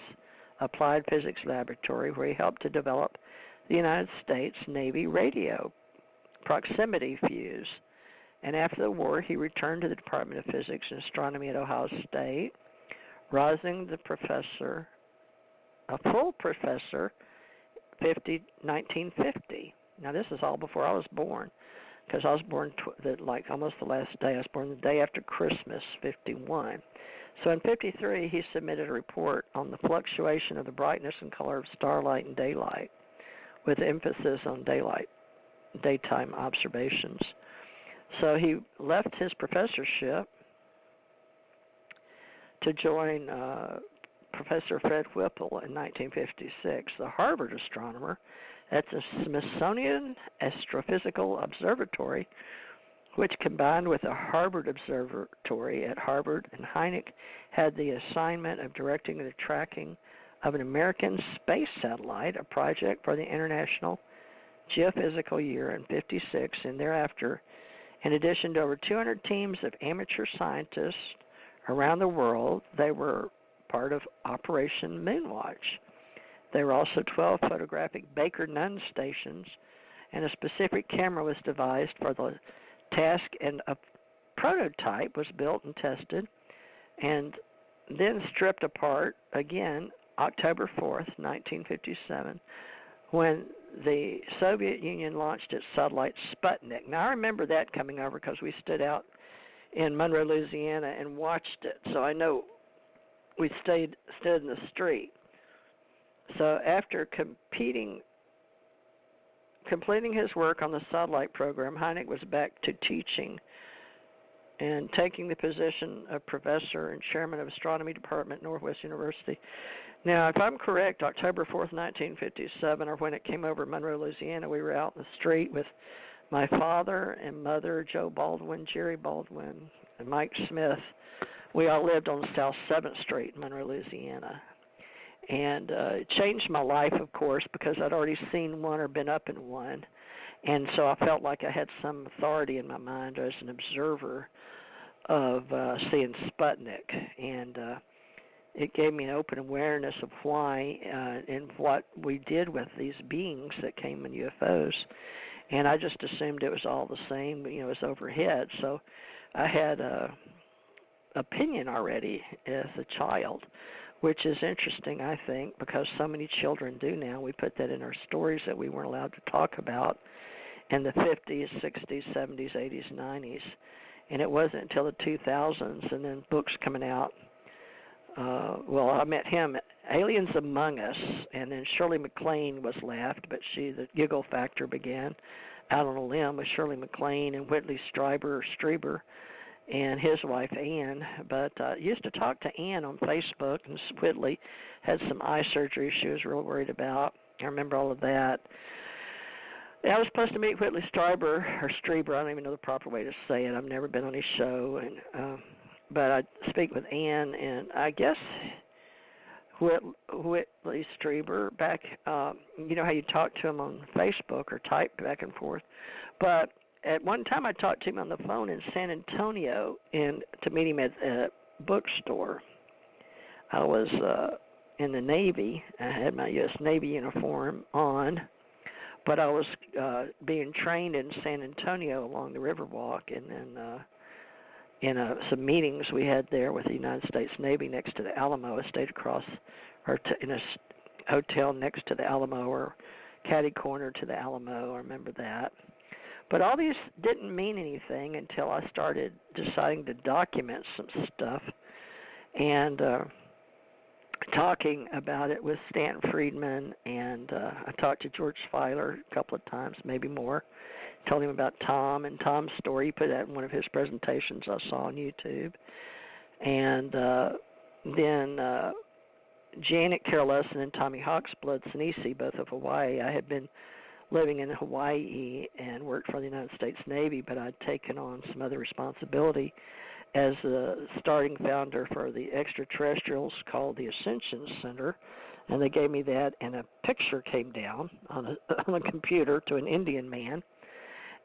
Applied Physics Laboratory, where he helped to develop the United States Navy radio proximity fuse. And after the war, he returned to the Department of Physics and Astronomy at Ohio State, rising the professor, a full professor, 1950. Now, this is all before I was born, because I was born almost the last day. I was born the day after Christmas, 51. So in 53, he submitted a report on the fluctuation of the brightness and color of starlight and daylight, with emphasis on daytime observations. So he left his professorship to join Professor Fred Whipple in 1956, the Harvard astronomer, at the Smithsonian Astrophysical Observatory, which combined with the Harvard Observatory at Harvard, and Hynek had the assignment of directing the tracking of an American space satellite, a project for the International Geophysical Year in 56 and thereafter. In addition to over 200 teams of amateur scientists around the world, they were part of Operation Moonwatch. There were also 12 photographic Baker-Nunn stations, and a specific camera was devised for the task, and a prototype was built and tested and then stripped apart again October 4th, 1957, when the Soviet Union launched its satellite Sputnik. Now, I remember that coming over because we stood out in Monroe, Louisiana, and watched it, so I know we stood in the street. So after completing his work on the satellite program, Hynek was back to teaching and taking the position of professor and chairman of astronomy department at Northwest University. Now, if I'm correct, October 4th, 1957, or when it came over Monroe, Louisiana, we were out in the street with my father and mother, Joe Baldwin, Jerry Baldwin, and Mike Smith. We all lived on South 7th Street in Monroe, Louisiana. And it changed my life, of course, because I'd already seen one or been up in one. And so I felt like I had some authority in my mind as an observer of seeing Sputnik. And it gave me an open awareness of why and what we did with these beings that came in UFOs. And I just assumed it was all the same, it was overhead. So I had a opinion already as a child, which is interesting, I think, because so many children do now. We put that in our stories that we weren't allowed to talk about in the 50s, 60s, 70s, 80s, 90s. And it wasn't until the 2000s and then books coming out. I met him, Aliens Among Us, and then Shirley MacLaine was left, but the giggle factor began out on a limb with Shirley MacLaine and Whitley Strieber and his wife Ann. But I used to talk to Ann on Facebook, and Whitley had some eye surgery she was real worried about. I remember all of that. I was supposed to meet Whitley Strieber, I don't even know the proper way to say it. I've never been on his show, and but I speak with Ann, and I guess Whitley Strieber back, you know how you talk to him on Facebook or type back and forth. But at one time I talked to him on the phone in San Antonio and to meet him at a bookstore. I was in the Navy. I had my U.S. Navy uniform on, but I was being trained in San Antonio along the Riverwalk, and then in some meetings we had there with the United States Navy next to the Alamo. I stayed across, or in a hotel next to the Alamo, or catty corner to the Alamo. I remember that. But all these didn't mean anything until I started deciding to document some stuff and talking about it with Stan Friedman, and I talked to George Filer a couple of times, maybe more. Told him about Tom and Tom's story. He put that in one of his presentations I saw on YouTube. And then Janet Carol Lessin and Tommy Hawksblood Sinisi, both of Hawaii. I had been living in Hawaii and worked for the United States Navy, but I'd taken on some other responsibility as the starting founder for the extraterrestrials called the Ascension Center. And they gave me that, and a picture came down on a computer to an Indian man.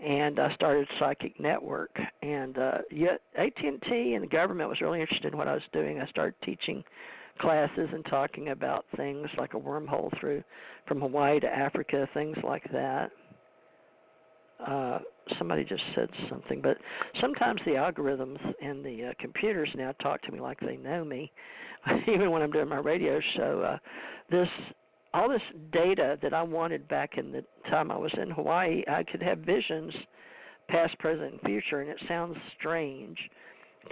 And I started Psychic Network, and yet AT&T and the government was really interested in what I was doing. I started teaching classes and talking about things like a wormhole from Hawaii to Africa, things like that. Somebody just said something, but sometimes the algorithms and the computers now talk to me like they know me, even when I'm doing my radio show. All this data that I wanted back in the time I was in Hawaii, I could have visions, past, present, and future, and it sounds strange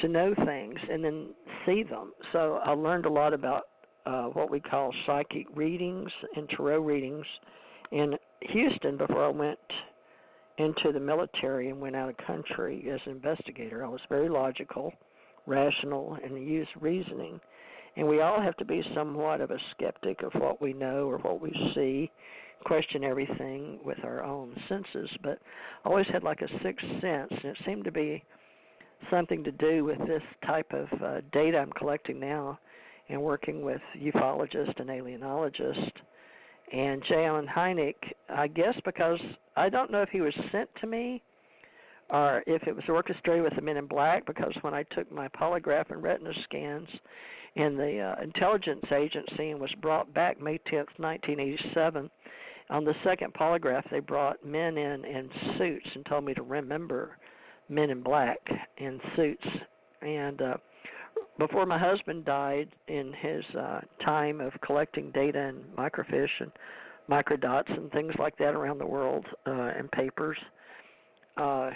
to know things and then see them. So I learned a lot about what we call psychic readings and tarot readings in Houston before I went into the military and went out of country as an investigator. I was very logical, rational, and used reasoning. And we all have to be somewhat of a skeptic of what we know or what we see, question everything with our own senses. But I always had like a sixth sense, and it seemed to be something to do with this type of data I'm collecting now and working with ufologists and alienologists. And J. Allen Hynek, I guess because I don't know if he was sent to me or if it was orchestrated with the Men in Black, because when I took my polygraph and retina scans in the intelligence agency and was brought back May 10th, 1987, on the second polygraph they brought men in suits and told me to remember Men in Black in suits. And before my husband died, in his time of collecting data and microfiche and microdots and things like that around the world and papers,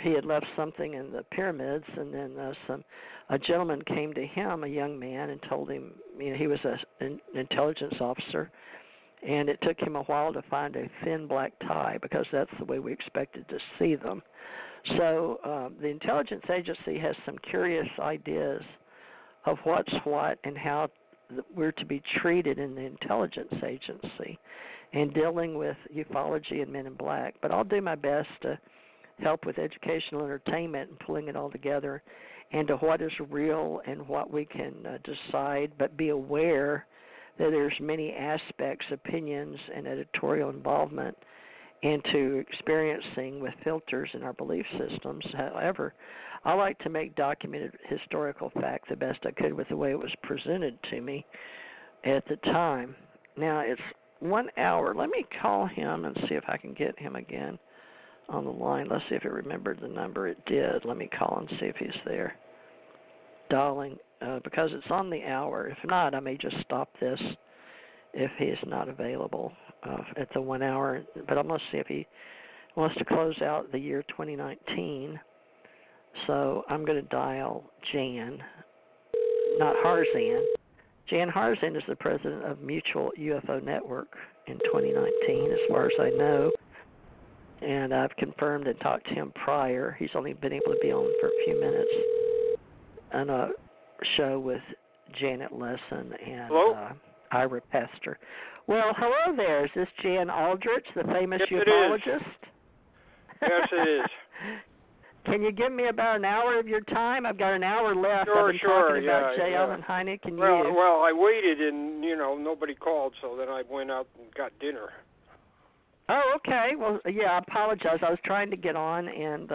he had left something in the pyramids, and then a gentleman came to him, a young man, and told him, he was an intelligence officer, and it took him a while to find a thin black tie because that's the way we expected to see them. So the intelligence agency has some curious ideas of what's what and how we're to be treated in the intelligence agency and dealing with ufology and men in black. But I'll do my best to help with educational entertainment and pulling it all together into what is real and what we can decide, but be aware that there's many aspects, opinions, and editorial involvement into experiencing with filters in our belief systems. However, I like to make documented historical fact the best I could with the way it was presented to me at the time. Now, it's 1 hour. Let me call him and see if I can get him again on the line. Let's see if it remembered the number. It did. Let me call and see if he's there. Dialing, because it's on the hour. If not, I may just stop this if he is not available at the 1 hour. But I'm going to see if he wants to close out the year 2019. So I'm going to dial Jan, not Harzan. Jan Harzan is the president of Mutual UFO Network in 2019, as far as I know. And I've confirmed and talked to him prior. He's only been able to be on for a few minutes on a show with Janet Lessin and Ira Pester. Well, hello there. Is this Jan Aldrich, the famous ufologist? Yes, it is. Can you give me about an hour of your time? I've got an hour left. Sure, I've been talking about J. Allen Hynek and you. Well, I waited and, nobody called, so then I went out and got dinner. Oh, okay. Well, yeah, I apologize. I was trying to get on, and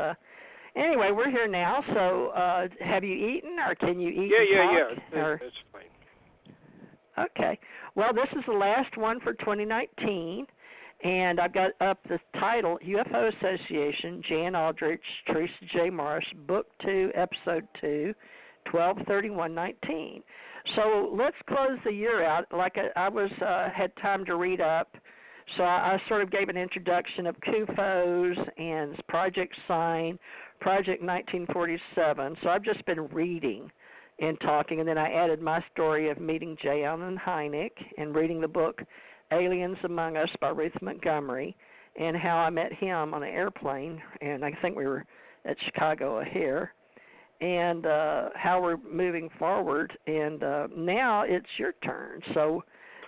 anyway, we're here now. So have you eaten, or can you eat and talk? Yeah. That's fine. Okay. Well, this is the last one for 2019. And I've got up the title, UFO Association, Jan Aldrich, Theresa J Morris, Book 2, Episode 2, 12/31/19. So let's close the year out. Like I was had time to read up, so I sort of gave an introduction of CUFOS and Project Sign, Project 1947. So I've just been reading and talking, and then I added my story of meeting J. Allen Hynek and reading the book Aliens Among Us by Ruth Montgomery, and how I met him on an airplane, and I think we were at Chicago O'Hare, and how we're moving forward. And now it's your turn. So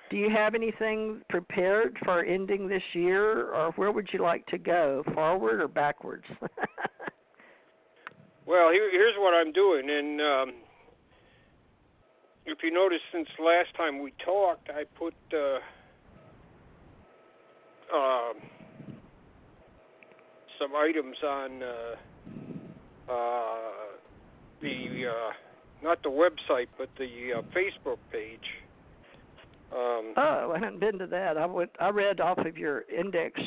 do you have anything prepared for ending this year, or where would you like to go, forward or backwards? Well, here's what I'm doing, and if you notice, since last time we talked, I put some items on not the website, but the Facebook page. I hadn't been to that. I read off of your index.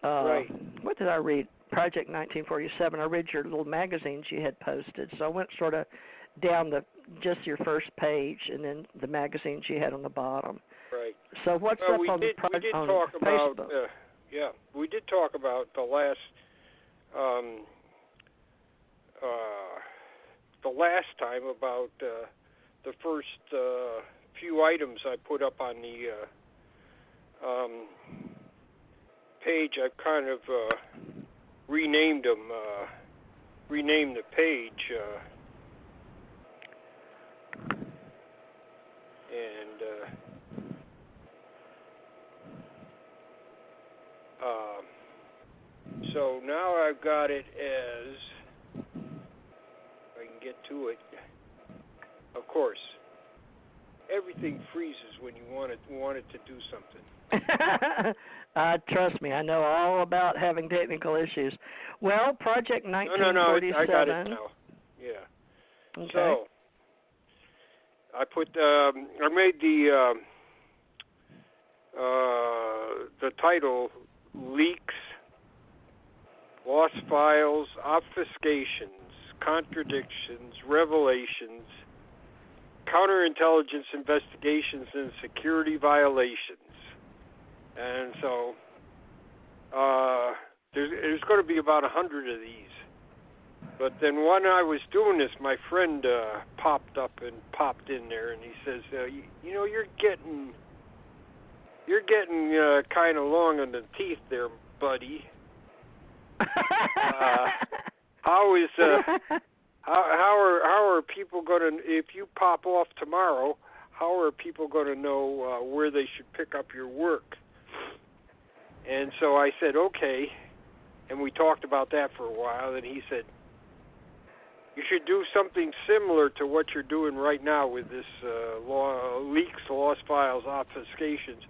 Right. What did I read? Project 1947. I read your little magazines you had posted. So I went sort of down just your first page, and then the magazines you had on the bottom. Right. So what's up on the project on Facebook? We did talk about the last time about the first few items I put up on the page. I've kind of renamed them, renamed the page, so now I've got it as, if I can get to it, of course, everything freezes when you want it to do something. Trust me, I know all about having technical issues. Well, Project 1947. No, I got it now. Yeah. Okay. So I put, I made the title Leaks, Lost Files, Obfuscations, Contradictions, Revelations, Counterintelligence Investigations, and Security Violations. And so there's going to be about 100 of these. But then when I was doing this, my friend popped up and popped in there, and he says, you're getting kind of long on the teeth there, buddy. how are people going to, if you pop off tomorrow, how are people going to know where they should pick up your work? And so I said, okay, and we talked about that for a while, and he said, you should do something similar to what you're doing right now with this leaks, lost files, obfuscations,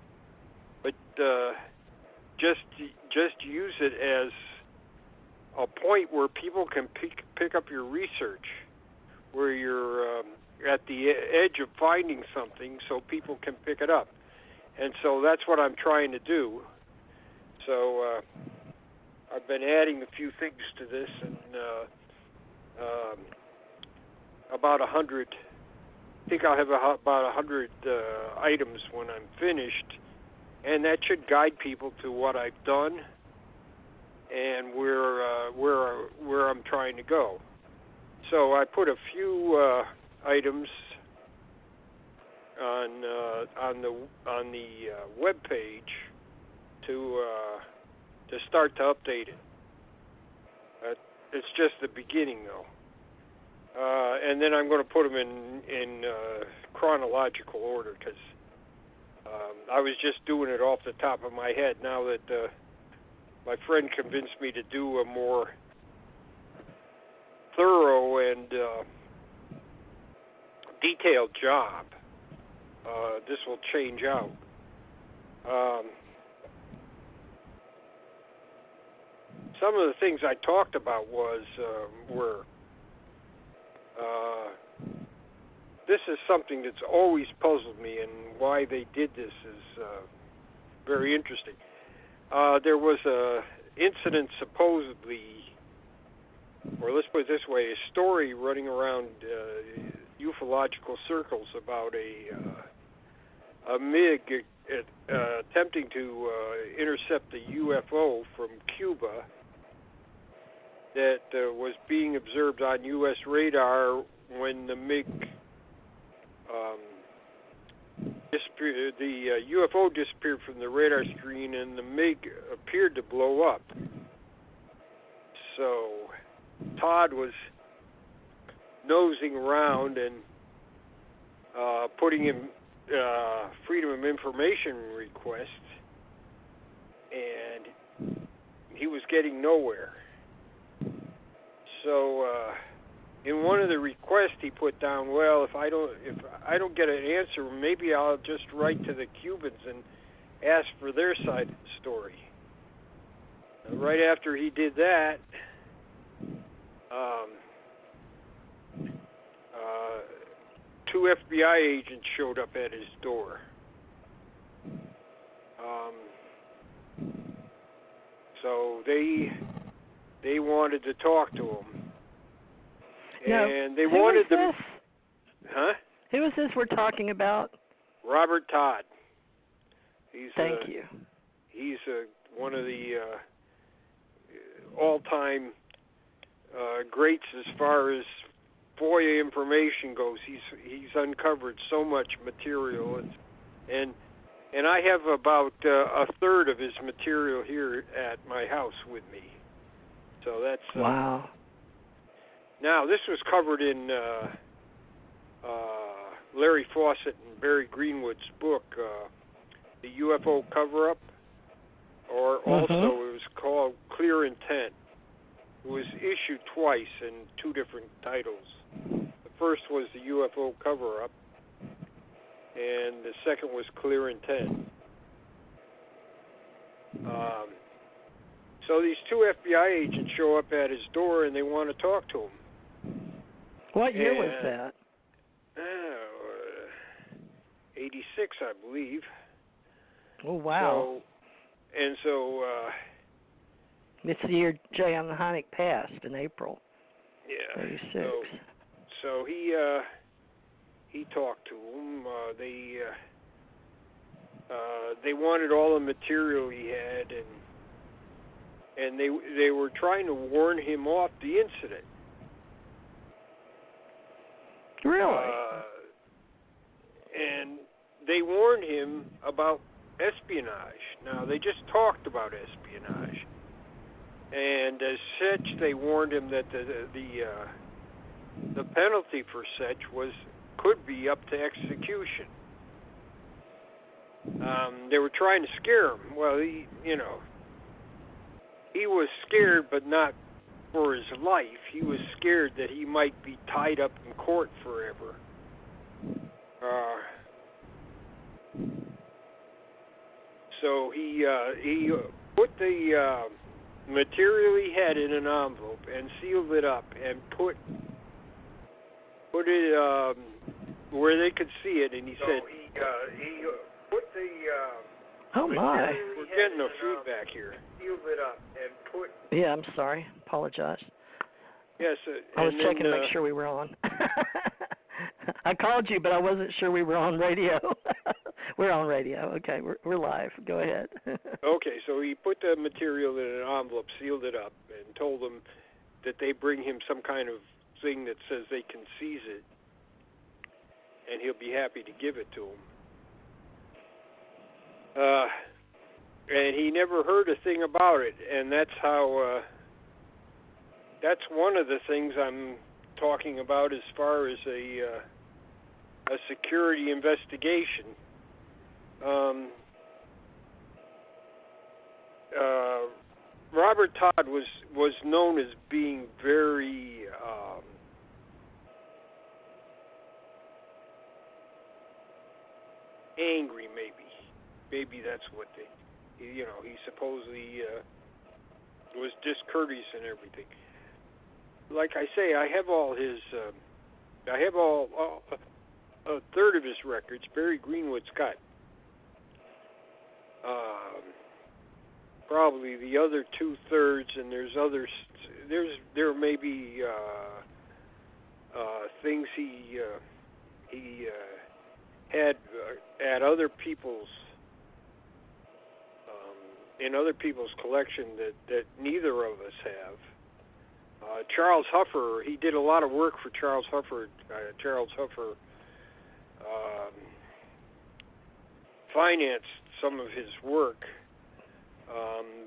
but just use it as a point where people can pick up your research, where you're at the edge of finding something so people can pick it up. And so that's what I'm trying to do. So I've been adding a few things to this, and about 100, I think I'll have about 100 items when I'm finished, and that should guide people to what I've done and where I'm trying to go. So I put a few items on the web page to start to update it. It's just the beginning, though, and then I'm going to put them in chronological order, because I was just doing it off the top of my head. Now that my friend convinced me to do a more thorough and detailed job, this will change out. Some of the things I talked about were this is something that's always puzzled me, and why they did this is very interesting. There was a incident supposedly, or let's put it this way, a story running around ufological circles about a MiG attempting to intercept a UFO from Cuba that was being observed on U.S. radar when the MiG disappeared. The UFO disappeared from the radar screen, and the MiG appeared to blow up. So Todd was nosing around and putting in Freedom of Information requests, and he was getting nowhere. So in one of the requests he put down, well, if I don't get an answer, maybe I'll just write to the Cubans and ask for their side of the story. Right after he did that, two FBI agents showed up at his door. So they wanted to talk to him. And they wanted them. Huh? Who is this we're talking about? Robert Todd. Thank you. He's one of the all-time greats as far as FOIA information goes. He's uncovered so much material, and I have about a third of his material here at my house with me. So that's wow. Now this was covered in Larry Fawcett and Barry Greenwood's book, The UFO Cover-Up, or also it was called Clear Intent. It was issued twice in two different titles. The first was The UFO Cover-Up, and the second was Clear Intent. So these two FBI agents show up at his door, and they want to talk to him. What year was that? 86, I believe. Oh, wow. So it's the year J. Allen Hynek passed in April. Yeah. 86. So he talked to him. They wanted all the material he had, and they were trying to warn him off the incident. Really? And they warned him about espionage. Now, they just talked about espionage. And as such, they warned him that the penalty for such could be up to execution. They were trying to scare him. Well, he was scared, but not for his life. He was scared that he might be tied up in court forever. So he put the material he had in an envelope and sealed it up and put it where they could see it. And he said, he put the oh my! We're getting no feedback here. Sealed it up and put. Yeah, I'm sorry. Apologize. Yes. I was checking to make sure we were on. I called you, but I wasn't sure we were on radio. We're on radio. Okay, we're live. Go ahead. Okay, so he put the material in an envelope, sealed it up, and told them that they bring him some kind of thing that says they can seize it, and he'll be happy to give it to them. And he never heard a thing about it, and that's how. That's one of the things I'm talking about as far as a security investigation. Robert Todd was known as being very angry. Maybe that's what he supposedly was discourteous and everything. Like I say, I have all his. I have all a third of his records. Barry Greenwood's got probably the other 2/3, and there's others. There may be things he had at other people's in other people's collection that neither of us have. Charles Huffer, he did a lot of work for Charles Huffer. Charles Huffer financed some of his work,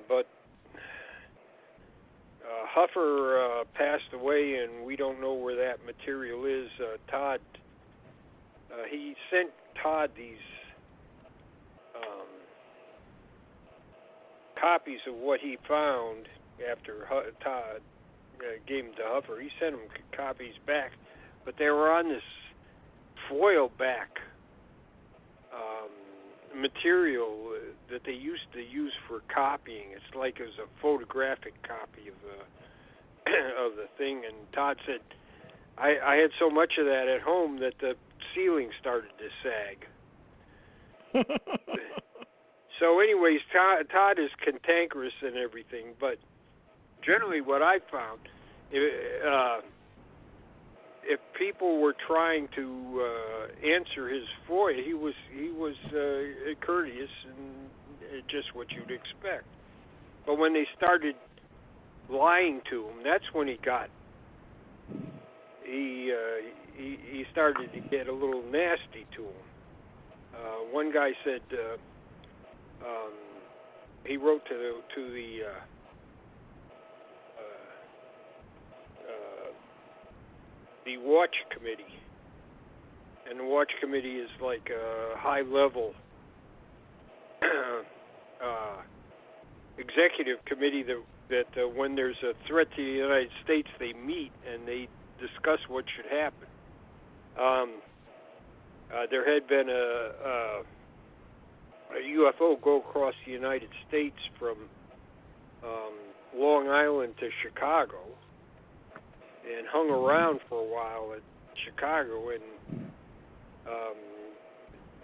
but Huffer passed away, and we don't know where that material is. Todd, he sent Todd these copies of what he found after Todd gave them to Huffer. He sent him copies back, but they were on this foil back material that they used to use for copying. It's like it was a photographic copy of the thing. And Todd said, I had so much of that at home that the ceiling started to sag. So anyways, Todd is cantankerous and everything, but generally what I found, if people were trying to answer his FOIA, he was courteous and just what you'd expect. But when they started lying to him, that's when he started to get a little nasty to him. One guy said he wrote to the Watch Committee, and the Watch Committee is like a high-level executive committee that when there's a threat to the United States, they meet and they discuss what should happen. There had been a UFO go across the United States from Long Island to Chicago, and hung around for a while at Chicago, and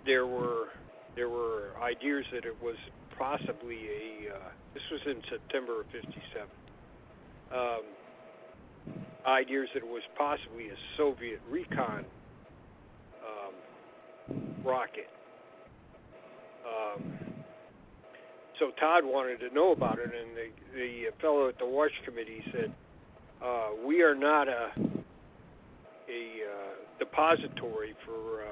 there were ideas that it was possibly this was in September of '57. Ideas that it was possibly a Soviet recon rocket. So Todd wanted to know about it, and the fellow at the Watch Committee said, we are not a depository for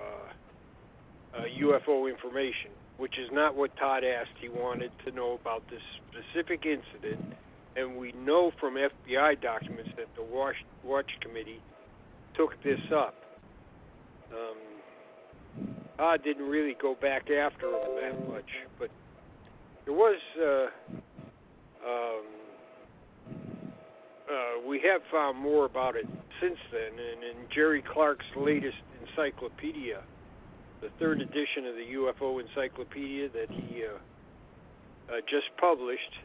UFO information, which is not what Todd asked. He wanted to know about this specific incident And we know from FBI documents that the Watch Committee took this up. I didn't really go back after them that much, but there was, we have found more about it since then, and in Jerry Clark's latest encyclopedia, the third edition of the UFO Encyclopedia that he just published,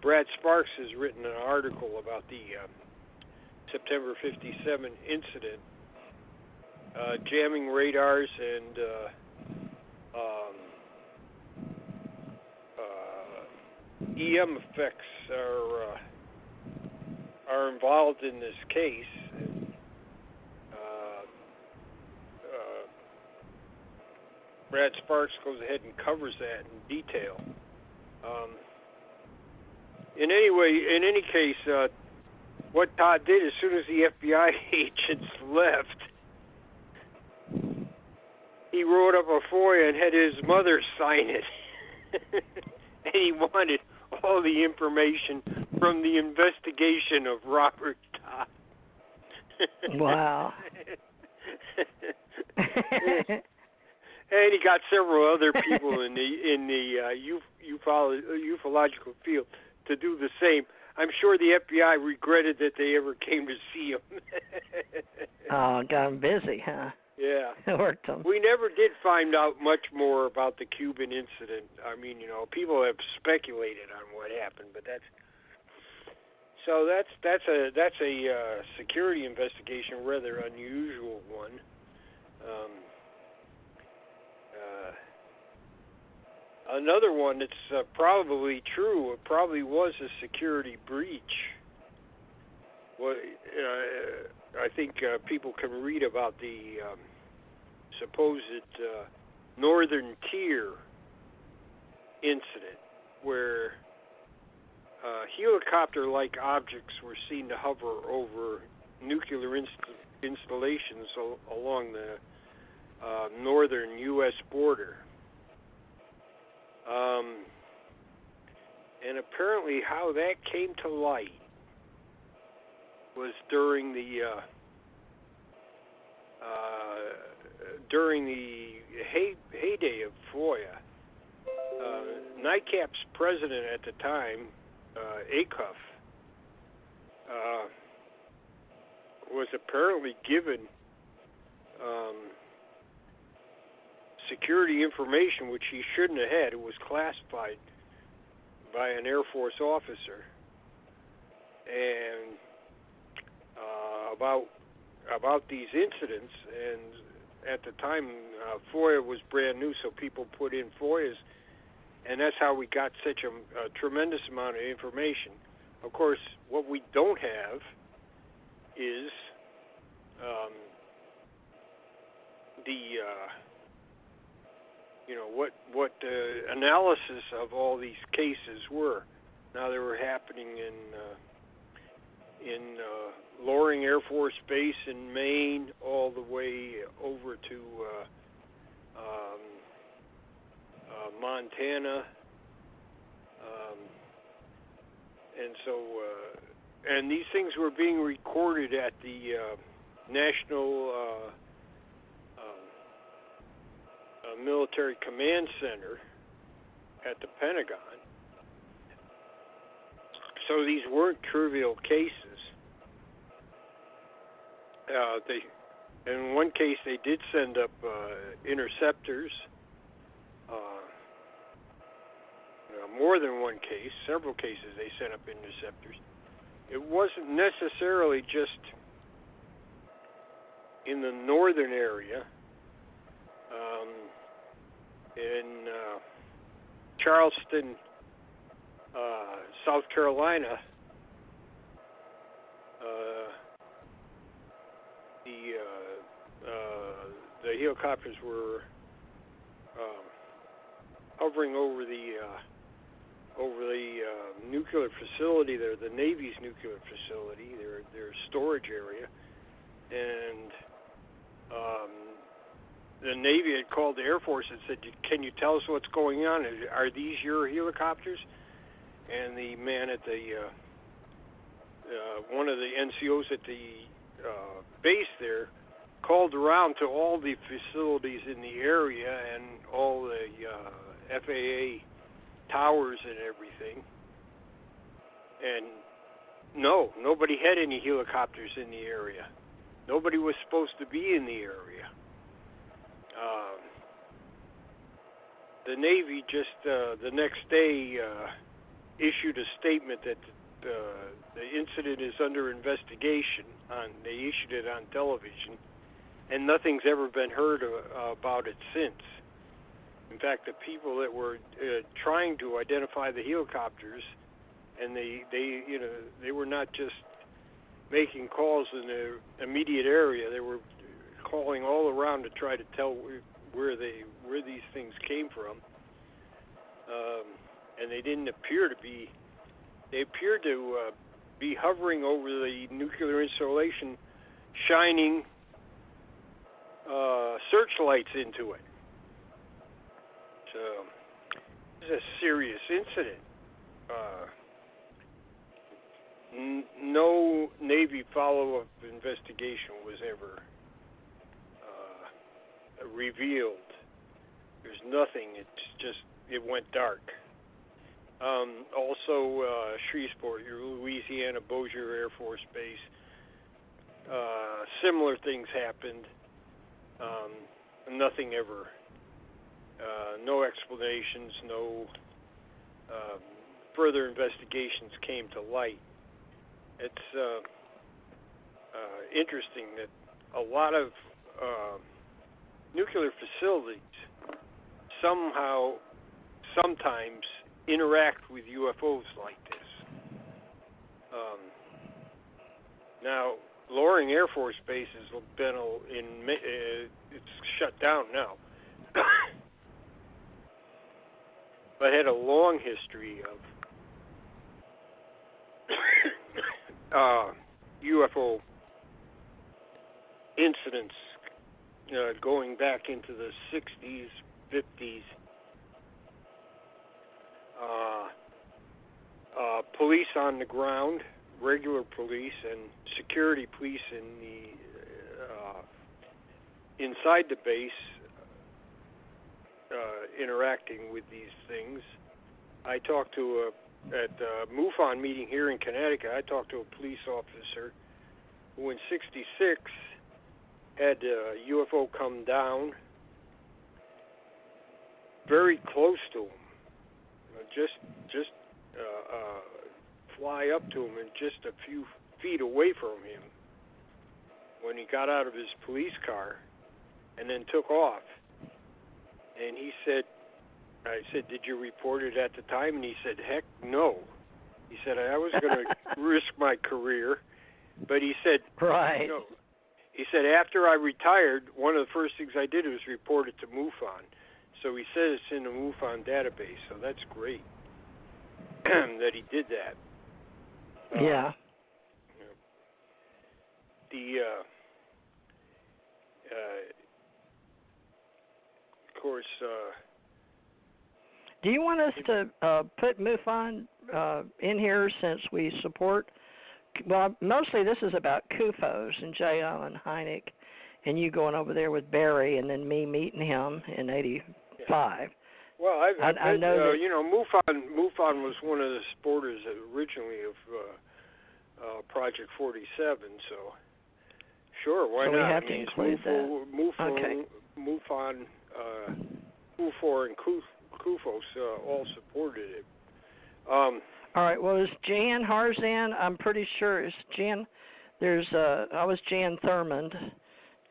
Brad Sparks has written an article about the September 57 incident, jamming radars and EM effects are involved in this case. And, Brad Sparks goes ahead and covers that in detail. In any case, what Todd did as soon as the FBI agents left, he wrote up a FOIA and had his mother sign it. And he wanted all the information from the investigation of Robert Todd. Wow. And he got several other people in the ufological field to do the same. I'm sure the FBI regretted that they ever came to see him. Oh, got him busy, huh? Yeah. Worked him. We never did find out much more about the Cuban incident. I mean, people have speculated on what happened, but that's a security investigation, rather unusual one. Another one that's probably true. It probably was a security breach. Well, I think people can read about the supposed Northern Tier incident, where helicopter-like objects were seen to hover over nuclear installations along the northern U.S. border. And apparently how that came to light was during the heyday of FOIA. NICAP's president at the time, ACUF, was apparently given security information which he shouldn't have had. It was classified by an Air Force officer, and about these incidents. And at the time, FOIA was brand new, so people put in FOIAs, and that's how we got such a tremendous amount of information. Of course, what we don't have is what analysis of all these cases were. Now, they were happening in Loring Air Force Base in Maine, all the way over to Montana, and so and these things were being recorded at the National Military Command Center at the Pentagon. So these weren't trivial cases. In one case, they did send up interceptors. More than one case, several cases, they sent up interceptors. It wasn't necessarily just in the northern area. In Charleston, South Carolina, the helicopters were hovering over the nuclear facility there, the Navy's nuclear facility, their storage area, and the Navy had called the Air Force and said, "Can you tell us what's going on? Are these your helicopters?" and the man at the one of the NCOs at the base there called around to all the facilities in the area and all the FAA towers and everything. And no, nobody had any helicopters in the area. Nobody was supposed to be in the area. The Navy just the next day issued a statement that the incident is under investigation. They issued it on television, and nothing's ever been heard about it since. In fact, the people that were trying to identify the helicopters, and they were not just making calls in the immediate area. They were calling all around to try to tell where these things came from, and they didn't appear to be. They appeared to be hovering over the nuclear installation, shining searchlights into it. So it's a serious incident. No Navy follow-up investigation was ever revealed. There's nothing. It went dark. Also, Shreveport, Louisiana, Bossier Air Force Base. Similar things happened. Nothing ever. No explanations. No further investigations came to light. It's interesting that a lot of nuclear facilities sometimes interact with UFOs like this. Now, Loring Air Force Base has been it's shut down now, but had a long history of UFO incidents going back into the 60s, 50s. Police on the ground, regular police, and security police inside the base interacting with these things. I talked to at the MUFON meeting here in Connecticut, I talked to a police officer who in '66 had a UFO come down very close to him, just fly up to him and just a few feet away from him when he got out of his police car and then took off. And I said, did you report it at the time? And he said, heck no. He said, I was going to risk my career. But he said, right. No. He said, after I retired, one of the first things I did was report it to MUFON. So he says it's in the MUFON database. So that's great that he did that. Yeah. Of course. Do you want us to put MUFON in here since we support? Well, mostly this is about CUFOS and J.O. and Hynek, and you going over there with Barry, and then me meeting him in '85. Yeah. Well, I know that, MUFON was one of the supporters originally of Project 47, so sure, why so not? We have to include that. MUFON, UFO and CUFOS all supported it. All right. Well, is Jan Harzan? I'm pretty sure it's Jan. I was Jan Thurmond,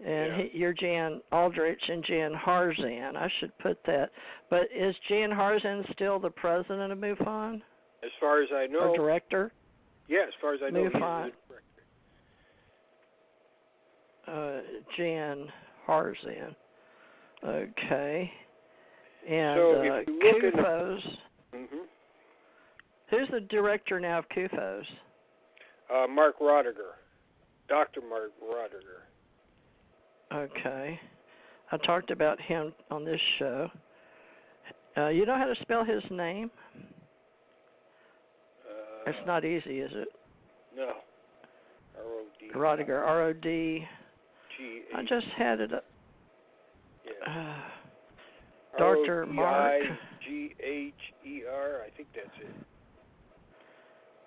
and you're Jan Aldrich and Jan Harzan. I should put that. But is Jan Harzan still the president of MUFON? As far as I know. Or director? Yeah, as far as I know, he's the director. Jan Harzan. Okay. And so if you look CUFOS. Who's the director now of CUFOS? Mark Roediger. Dr. Mark Roediger. Okay. I talked about him on this show. You know how to spell his name? It's not easy, is it? No. R-O-D. Rodiger, R-O-D. G-H. I just had it up. Yeah. Dr. Mark. G-H-E-R. I think that's it.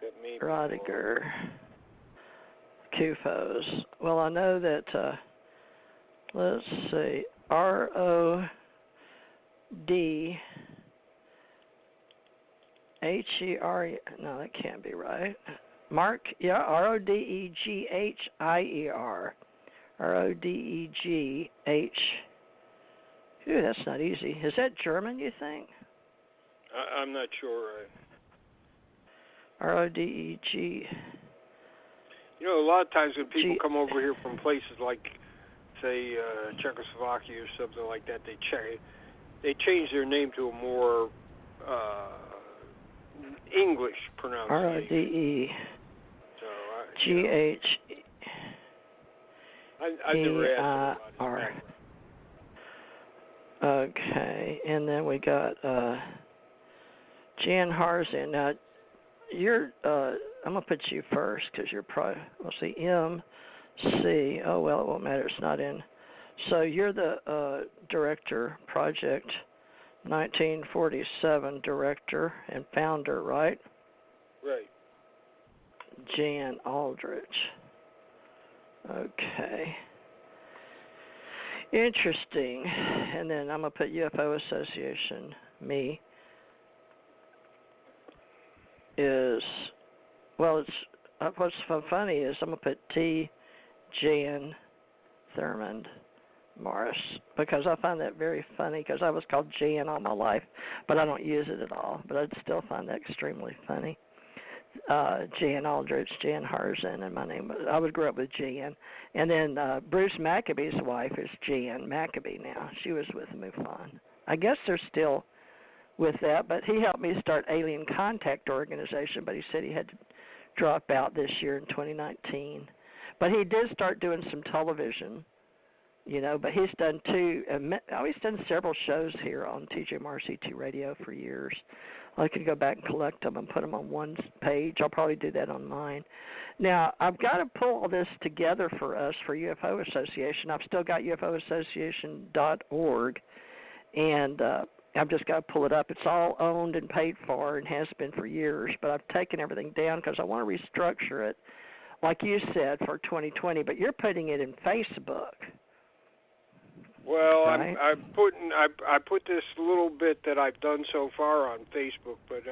That may be Rodiger. CUFOS. Well, I know that, let's see, R-O-D-H-E-R. No, that can't be right. Mark, yeah, R-O-D-E-G-H-I-E-R. R-O-D-E-G-H. Ooh, that's not easy. Is that German, you think? I'm not sure. R-O-D-E-G. You know, a lot of times when people come over here from places like, say, Czechoslovakia or something like that, they change their name to a more English pronunciation. R-O-D-E. So, G-H. I've never asked him about his background. Okay, and then we got Jan Harzan. Now, you're, I'm going to put you first because you're probably, we'll see, M.C. Oh, well, it won't matter. It's not in. So you're the director, Project 1947 director and founder, right? Right. Jan Aldrich. Okay. Interesting. And then I'm going to put UFO Association, me, is, well, it's, what's so funny is I'm going to put T. Jan Thurmond Morris, because I find that very funny, because I was called Jan all my life, but I don't use it at all, but I'd still find that extremely funny. Jan Aldrich, Jan Harzan, and my name was, I would grow up with Jan. And then Bruce Maccabee's wife is Jan Maccabee now. She was with MUFON. I guess they're still with that, but he helped me start Alien Contact Organization, but he said he had to drop out this year in 2019. But he did start doing some television, you know, but he's done he's done several shows here on TJ Morris ET Radio for years. I could go back and collect them and put them on one page. I'll probably do that on mine. Now, I've got to pull all this together for us for UFO Association. I've still got UFOassociation.org, and I've just got to pull it up. It's all owned and paid for and has been for years, but I've taken everything down because I want to restructure it, like you said, for 2020, but you're putting it in Facebook. Well, right? I put this little bit that I've done so far on Facebook, but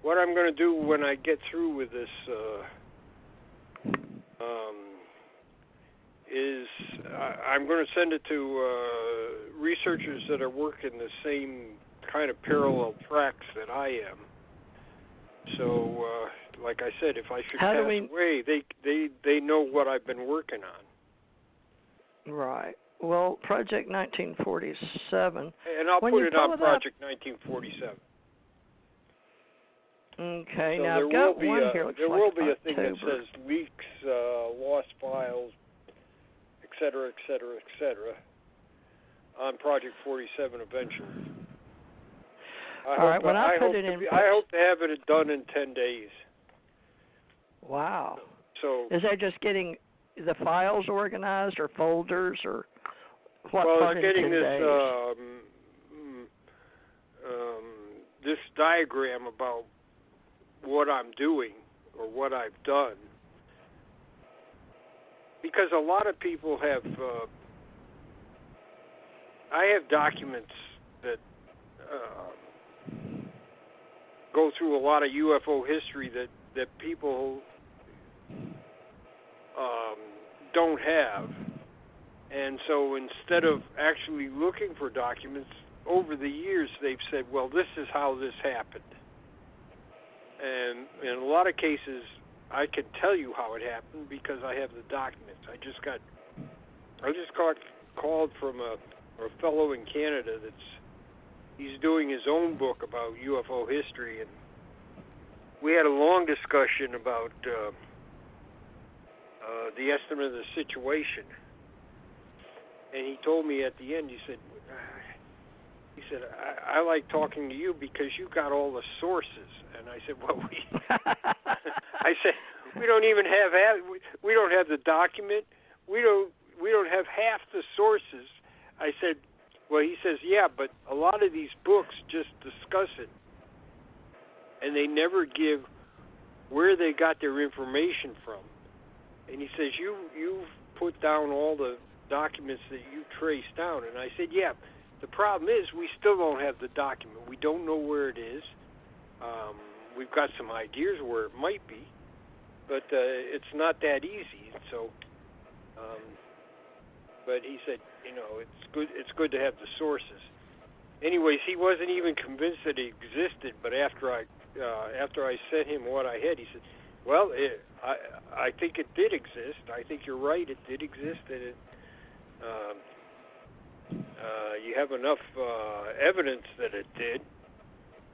what I'm going to do when I get through with this is I'm going to send it to researchers that are working the same kind of parallel tracks that I am. So, like I said, if I should pass away, they know what I've been working on. Right. Well, Project 1947. And I'll put it on Project 1947. Okay, so now I've got one here. There will be a thing that says leaks, lost files, et cetera, on Project 47 eventually. I hope to have it done in 10 days. Wow. So is that just getting the files organized or folders or what well, part it's getting in 10 days? This diagram about what I'm doing or what I've done, because a lot of people have. I have documents that go through a lot of UFO history that people don't have. And so instead of actually looking for documents, over the years they've said, well, this is how this happened. And in a lot of cases, I can tell you how it happened because I have the documents. I just got called from a fellow in Canada he's doing his own book about UFO history, and we had a long discussion about the estimate of the situation. And he told me at the end, he said, He said, I like talking to you because you got all the sources. And I said, well, I said, we don't even have we don't have the document. We don't have half the sources. I said, well, he says, yeah, but a lot of these books just discuss it, and they never give where they got their information from. And he says, you've put down all the documents that you traced down. And I said, yeah, the problem is we still don't have the document. We don't know where it is. We've got some ideas where it might be, but it's not that easy. So, but he said, it's good to have the sources. Anyways, he wasn't even convinced that it existed. But after I sent him what I had, he said, well, I think it did exist. I think you're right. It did exist, and you have enough evidence that it did,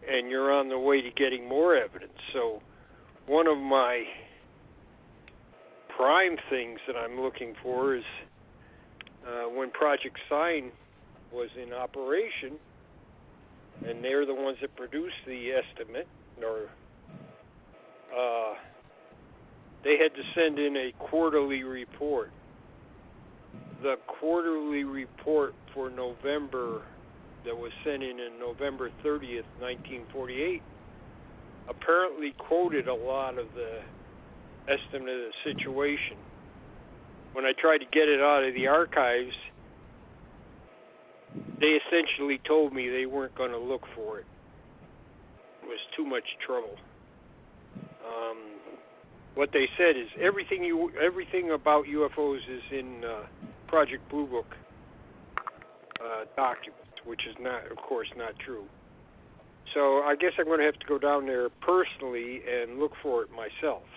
and you're on the way to getting more evidence. So one of my prime things that I'm looking for is when Project Sign was in operation, and they're the ones that produced the estimate, or they had to send in a quarterly report. The quarterly report for November that was sent in November 30th, 1948, apparently quoted a lot of the estimate of the situation. When I tried to get it out of the archives, they essentially told me they weren't going to look for it. It was too much trouble. What they said is everything about UFOs is in Project Blue Book documents, which is not, of course, not true. So I guess I'm going to have to go down there personally and look for it myself.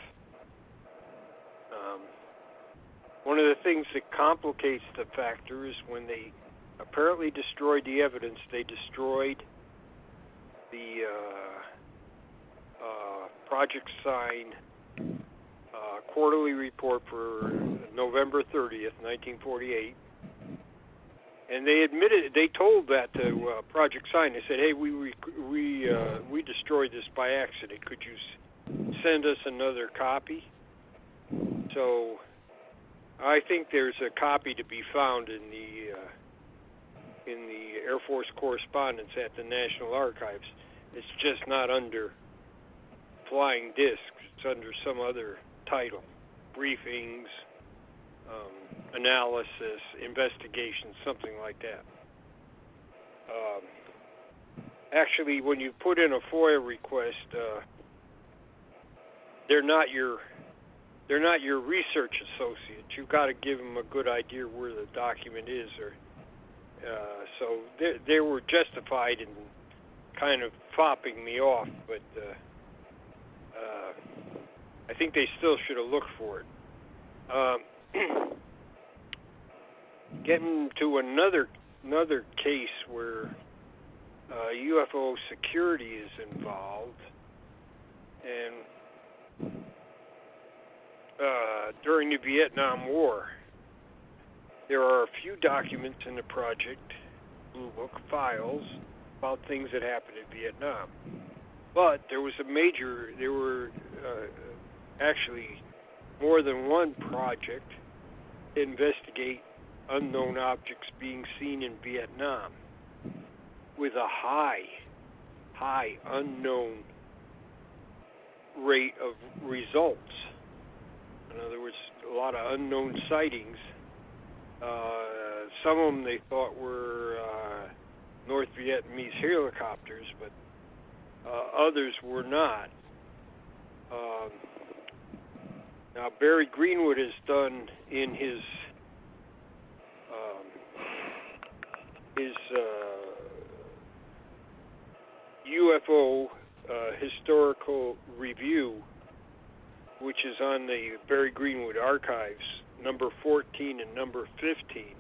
One of the things that complicates the factor is when they apparently destroyed the evidence, they destroyed the Project Sign quarterly report for November 30th, 1948. And they told that to Project Sign. They said, "Hey, we destroyed this by accident. Could you send us another copy?" So I think there's a copy to be found in the Air Force correspondence at the National Archives. It's just not under Flying Disc. It's under some other title: briefings, analysis, investigation, something like that. Actually, when you put in a FOIA request, they're not your research associates. You've got to give them a good idea where the document is, so they were justified in kind of fopping me off, but I think they still should have looked for it. Getting to another case where UFO security is involved, and during the Vietnam War, there are a few documents in the Project Blue Book files about things that happened in Vietnam. But there were actually more than one project to investigate unknown objects being seen in Vietnam with a high unknown rate of results. In other words, a lot of unknown sightings. Some of them they thought were North Vietnamese helicopters, but others were not. Now, Barry Greenwood has done in his UFO historical review, which is on the Barry Greenwood archives, number 14 and number 15.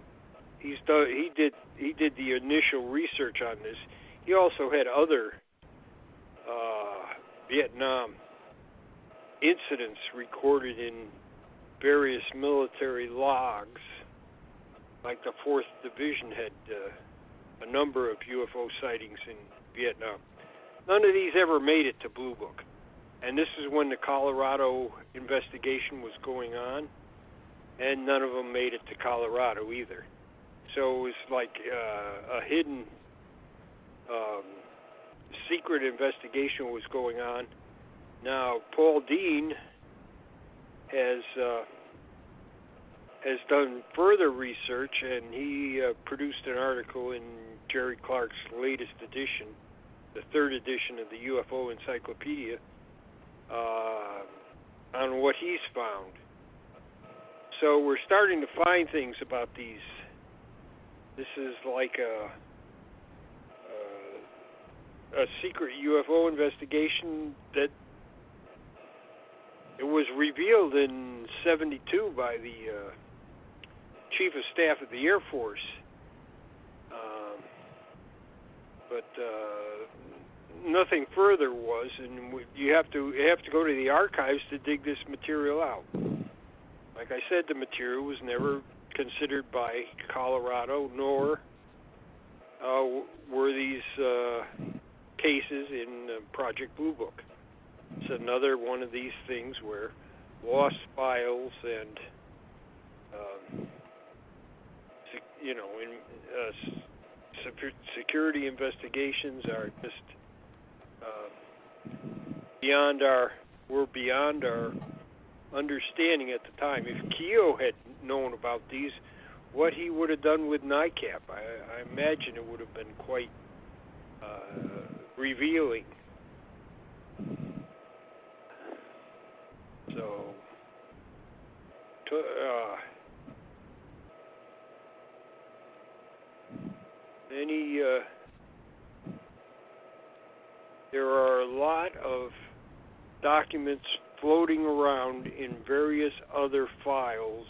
He did the initial research on this. He also had other Vietnam incidents recorded in various military logs, like the 4th Division had a number of UFO sightings in Vietnam. None of these ever made it to Blue Book. And this is when the Colorado investigation was going on, and none of them made it to Colorado either. So it was like a hidden secret investigation was going on. Now, Paul Dean has done further research, and he produced an article in Jerry Clark's latest edition, the third edition of the UFO Encyclopedia, on what he's found. So we're starting to find things about these. This is like a secret UFO investigation that it was revealed in '72 by the Chief of Staff of the Air Force, but nothing further was, and you have to go to the archives to dig this material out. Like I said, the material was never considered by Colorado, nor were these cases in Project Blue Book. It's another one of these things where lost files and security investigations are just beyond our understanding at the time. If Keogh had known about these, what he would have done with NICAP, I imagine it would have been quite revealing. So, there are a lot of documents floating around in various other files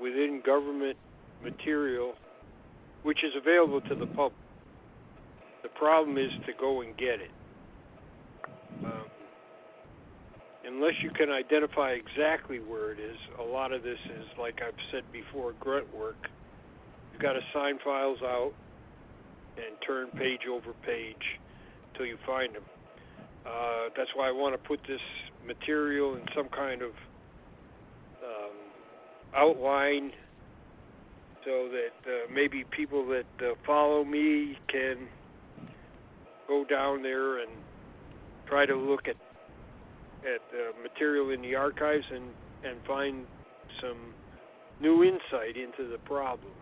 within government material, which is available to the public. The problem is to go and get it. Unless you can identify exactly where it is, a lot of this is, like I've said before, grunt work. You've got to sign files out and turn page over page until you find them. That's why I want to put this material in some kind of outline so that maybe people that follow me can go down there and try to look at material in the archives and find some new insight into the problem.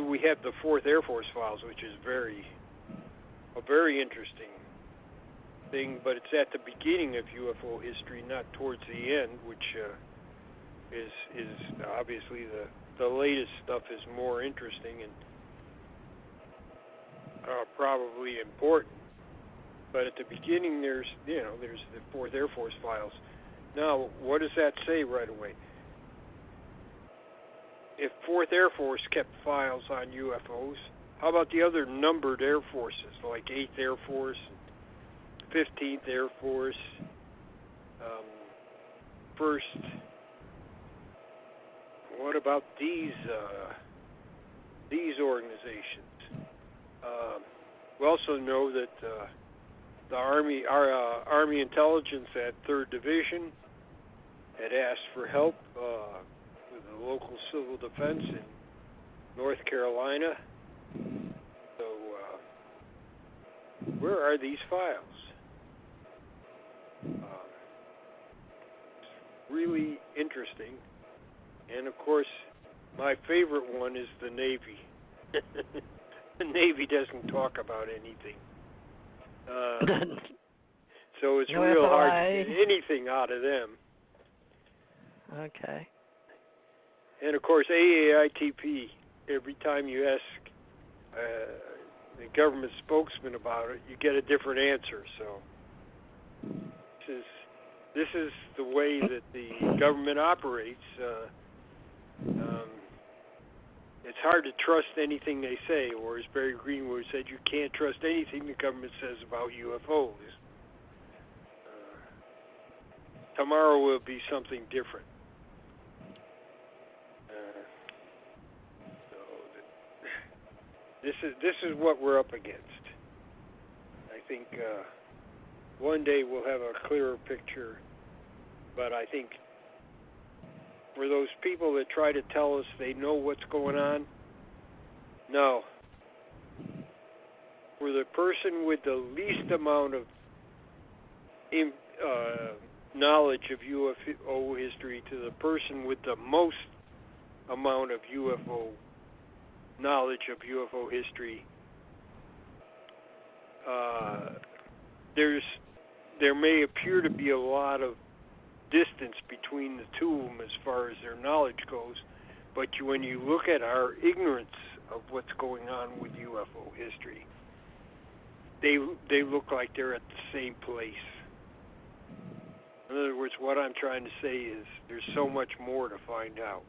We have the 4th Air Force files, which is a very interesting thing, but it's at the beginning of UFO history, not towards the end, which is obviously the latest stuff is more interesting and probably important. But at the beginning, there's the 4th Air Force files. Now, what does that say right away? If 4th Air Force kept files on UFOs, how about the other numbered Air Forces, like 8th Air Force, 15th Air Force, 1st? What about these organizations? We also know that the Army Intelligence at 3rd Division had asked for help with the local civil defense in North Carolina. So, where are these files? It's really interesting. And, of course, my favorite one is the Navy. The Navy doesn't talk about anything. So it's real hard to get anything out of them. Okay. And, of course, AAITP, every time you ask the government spokesman about it, you get a different answer. So this is the way that the government operates. It's hard to trust anything they say, or as Barry Greenwood said, you can't trust anything the government says about UFOs. tomorrow will be something different. This is what we're up against. I think one day we'll have a clearer picture, but I think for those people that try to tell us they know what's going on, no. For the person with the least amount of knowledge of UFO history to the person with the most amount of UFO knowledge of UFO history, there may appear to be a lot of distance between the two of them as far as their knowledge goes, but when you look at our ignorance of what's going on with UFO history, they look like they're at the same place. In other words, what I'm trying to say is there's so much more to find out.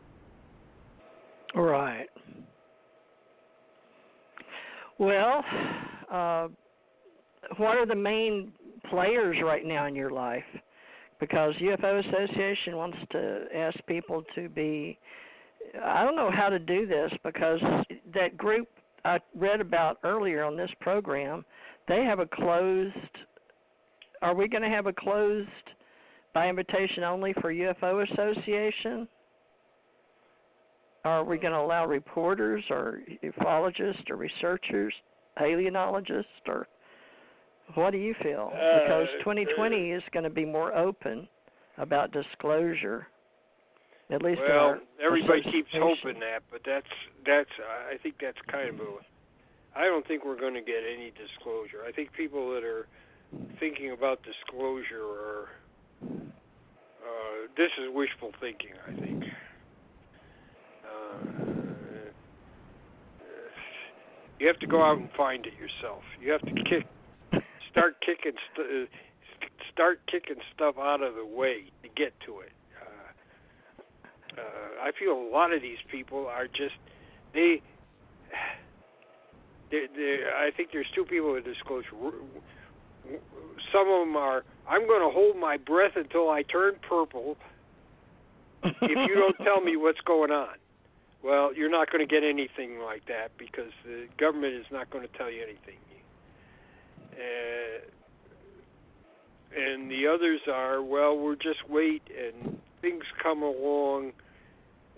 Right. Well, what are the main players right now in your life? Because UFO Association wants to ask people to be, I don't know how to do this, because that group I read about earlier on this program, they have a closed, are we going to have a closed by invitation only for UFO Association? Are we going to allow reporters or ufologists or researchers, alienologists, or what do you feel? Because 2020 is going to be more open about disclosure, at least. Well, everybody keeps hoping that, but that's I think that's kind of I don't think we're going to get any disclosure. I think people that are thinking about disclosure are this is wishful thinking, I think. You have to go out and find it yourself. You have to start kicking stuff out of the way to get to it. I feel a lot of these people are just I think there's two people with disclosure. Some of them are, I'm going to hold my breath until I turn purple if you don't tell me what's going on. Well, you're not going to get anything like that because the government is not going to tell you anything. And the others are, well, we'll just wait and things come along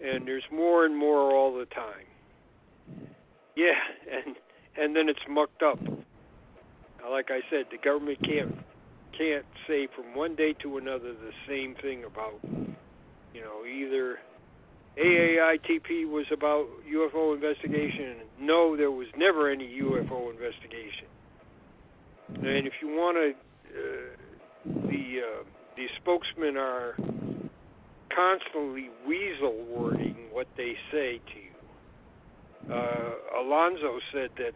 and there's more and more all the time. Yeah, and then it's mucked up. Like I said, the government can't say from one day to another the same thing about, either AAITP was about UFO investigation, and no, there was never any UFO investigation. And if you want to, the spokesmen are constantly weasel wording what they say to you. Alonzo said that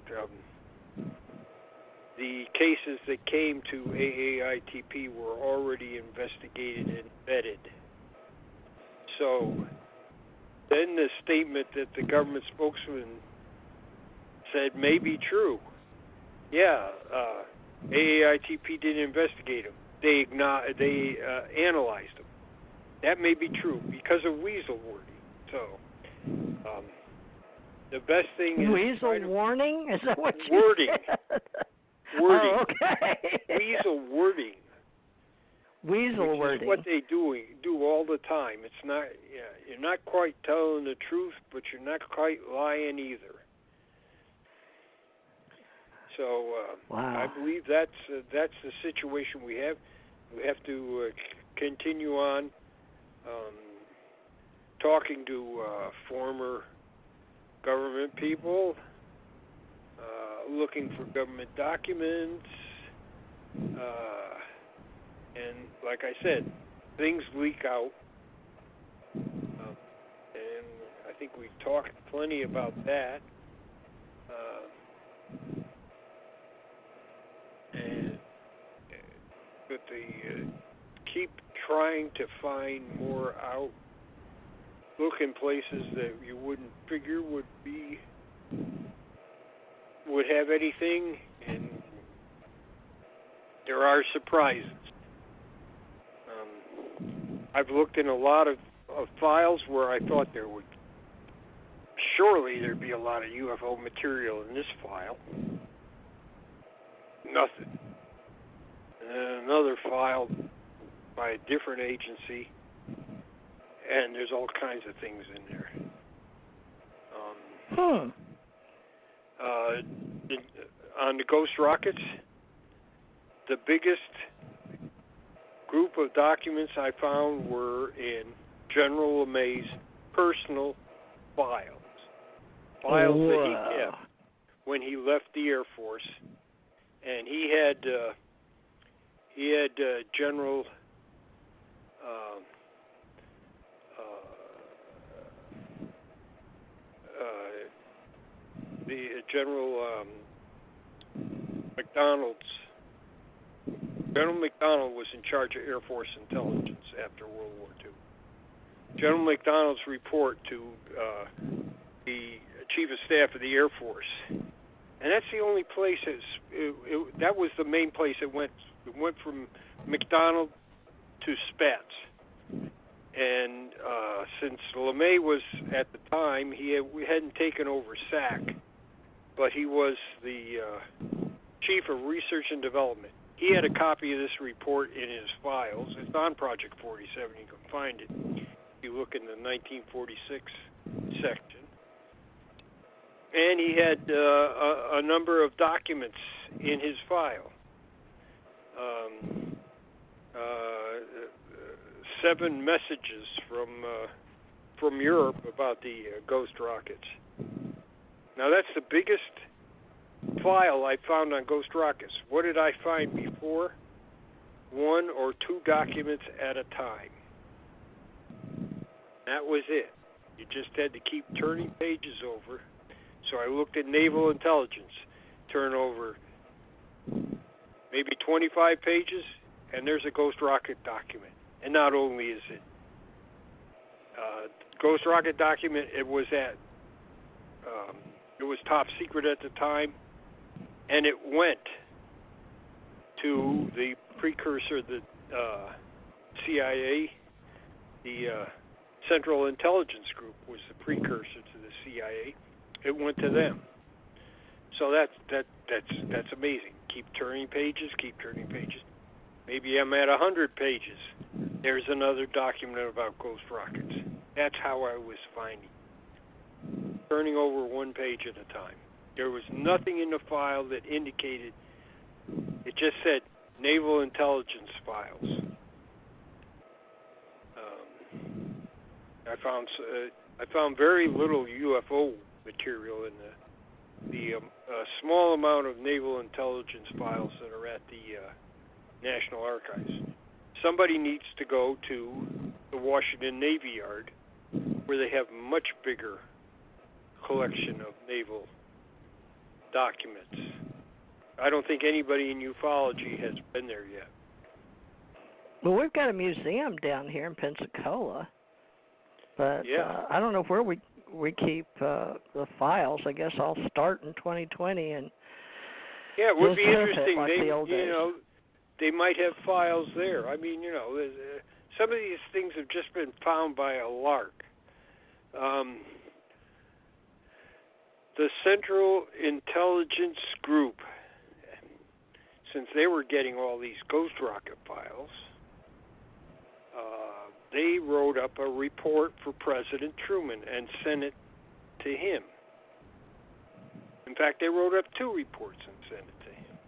the cases that came to AAITP were already investigated and vetted. So then the statement that the government spokesman said may be true. Yeah, AAITP didn't investigate them. They analyzed them. That may be true because of weasel wording. So the best thing is weasel warning. Is that what you wording? Said? Wording. Oh, okay. Weasel wording. Weasel wording. What they do all the time. It's not. Yeah, you're not quite telling the truth, but you're not quite lying either. So wow. I believe that's the situation we have. We have to continue on talking to former government people, looking for government documents, and like I said, things leak out, and I think we talked plenty about that. But they keep trying to find more out, look in places that you wouldn't figure would have anything, and there are surprises. I've looked in a lot of files where I thought surely there'd be a lot of UFO material in this file. Nothing. And then another file by a different agency, and there's all kinds of things in there. On the ghost rockets, the biggest group of documents I found were in General LeMay's personal files. Files that he kept when he left the Air Force, and he had General General McDonald was in charge of Air Force intelligence after World War II. General McDonald's report to the Chief of Staff of the Air Force, and that's the only place that was the main place it went. It went from McDonald to Spatz. And since LeMay was, at the time, we hadn't taken over SAC, but he was the Chief of Research and Development. He had a copy of this report in his files. It's on Project 47. You can find it if you look in the 1946 section. And he had a number of documents in his file. 7 messages from Europe about the ghost rockets. Now that's the biggest file I found on ghost rockets. What did I find before? 1 or 2 documents at a time. That was it. You just had to keep turning pages over. So I looked at naval intelligence, turn over maybe 25 pages, and there's a ghost rocket document. And not only is it ghost rocket document, it was top secret at the time, and it went to the precursor, the CIA. The Central Intelligence Group was the precursor to the CIA. It went to them. So that's amazing. Keep turning pages. Maybe I'm at 100 pages. There's another document about ghost rockets. That's how I was finding. Turning over 1 page at a time. There was nothing in the file that indicated. It just said Naval Intelligence Files. I found very little UFO material in the small amount of Naval Intelligence files that are at the National Archives. Somebody needs to go to the Washington Navy Yard, where they have much bigger collection of naval documents. I don't think anybody in ufology has been there yet. Well, we've got a museum down here in Pensacola, but I don't know where we keep the files. I guess I'll start in 2020 and it would be interesting. Like They might have files there. I mean, some of these things have just been found by a lark. The Central Intelligence Group, since they were getting all these ghost rocket files, they wrote up a report for President Truman and sent it to him. In fact, they wrote up 2 reports and sent it to him.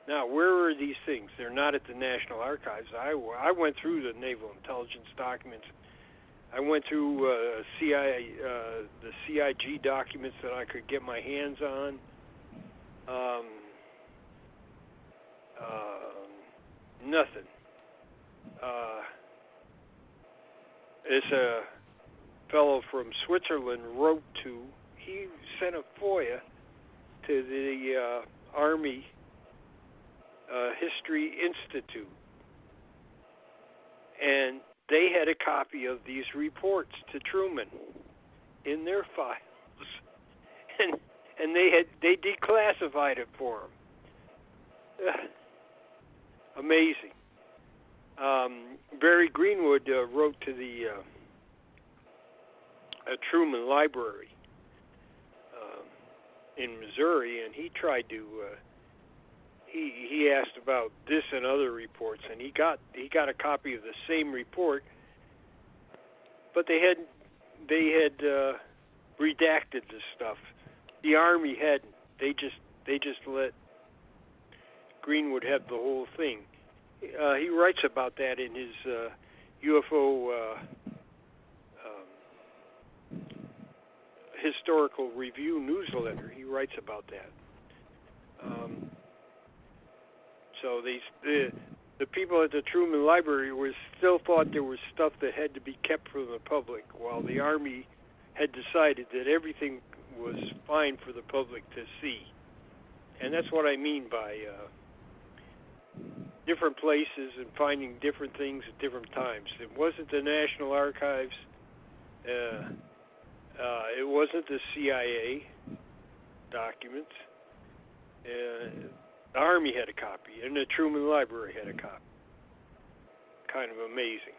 Now, where are these things? They're not at the National Archives. I went through the Naval Intelligence documents. I went through the CIG documents that I could get my hands on. Nothing. There's a fellow from Switzerland he sent a FOIA to the Army History Institute, and they had a copy of these reports to Truman in their files, and they declassified it for him. Amazing. Barry Greenwood wrote to the Truman Library in Missouri, and he tried to he asked about this and other reports, and he got a copy of the same report, but they had redacted the stuff. The Army hadn't. They just let Greenwood have the whole thing. He writes about that in his UFO historical review newsletter. He writes about that. So the people at the Truman Library still thought there was stuff that had to be kept from the public, while the Army had decided that everything was fine for the public to see. And that's what I mean by different places and finding different things at different times. It wasn't the National Archives. It wasn't the CIA documents. The Army had a copy, and the Truman Library had a copy. Kind of amazing.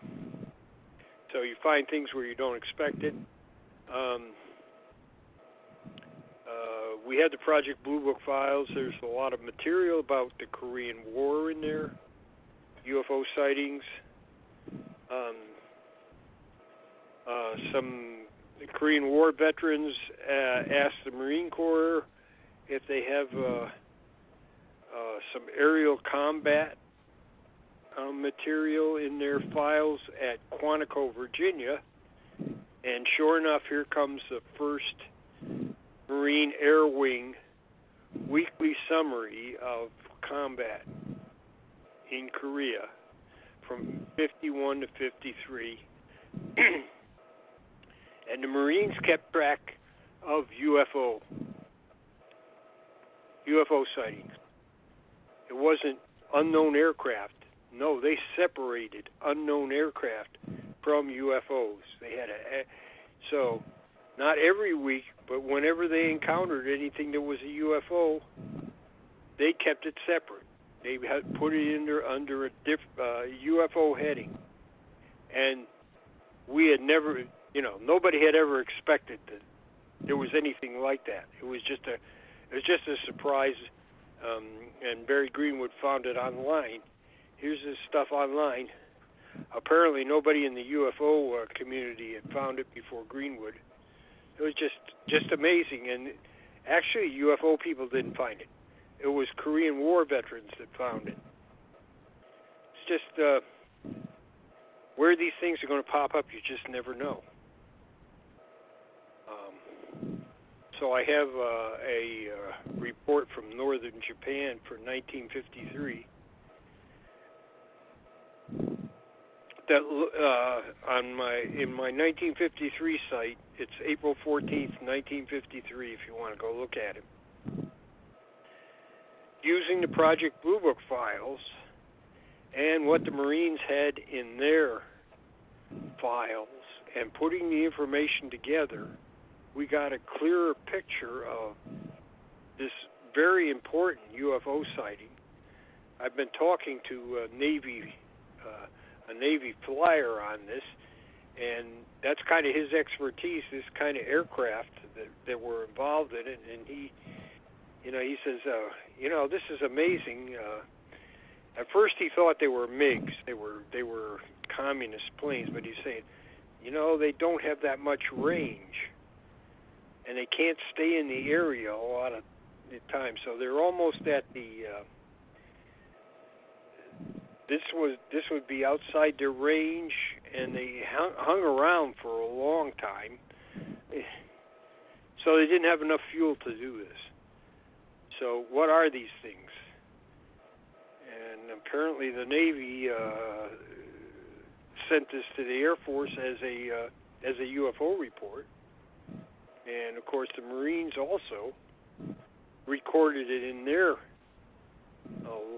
So you find things where you don't expect it. We had the Project Blue Book files. There's a lot of material about the Korean War in there, UFO sightings, some Korean War veterans asked the Marine Corps if they have some aerial combat material in their files at Quantico, Virginia, and sure enough, here comes the first Marine Air Wing weekly summary of combat in Korea from 51 to 53. And the Marines kept track of UFO sightings. It wasn't unknown aircraft. No, they separated unknown aircraft from UFOs. They had so not every week, but whenever they encountered anything that was a UFO, they kept it separate. They had put it under a UFO heading, and we had never, nobody had ever expected that there was anything like that. It was just a surprise. And Barry Greenwood found it online. Here's this stuff online. Apparently, nobody in the UFO community had found it before Greenwood. It was just amazing. And actually, UFO people didn't find it. It was Korean War veterans that found it. It's just where these things are going to pop up, you just never know. So I have a report from northern Japan for 1953 that in my 1953 site. It's April 14th, 1953. If you want to go look at it, using the Project Blue Book files and what the Marines had in their files and putting the information together, we got a clearer picture of this very important UFO sighting. I've been talking to a Navy flyer on this, and that's kind of his expertise, this kind of aircraft that were involved in it. And he says, this is amazing. At first he thought they were MiGs. They were communist planes, but he's saying, they don't have that much range, and they can't stay in the area a lot of the time. So they're almost at the. This would be outside their range, and they hung around for a long time. So they didn't have enough fuel to do this. So what are these things? And apparently the Navy sent this to the Air Force as a UFO report. And, of course, the Marines also recorded it in their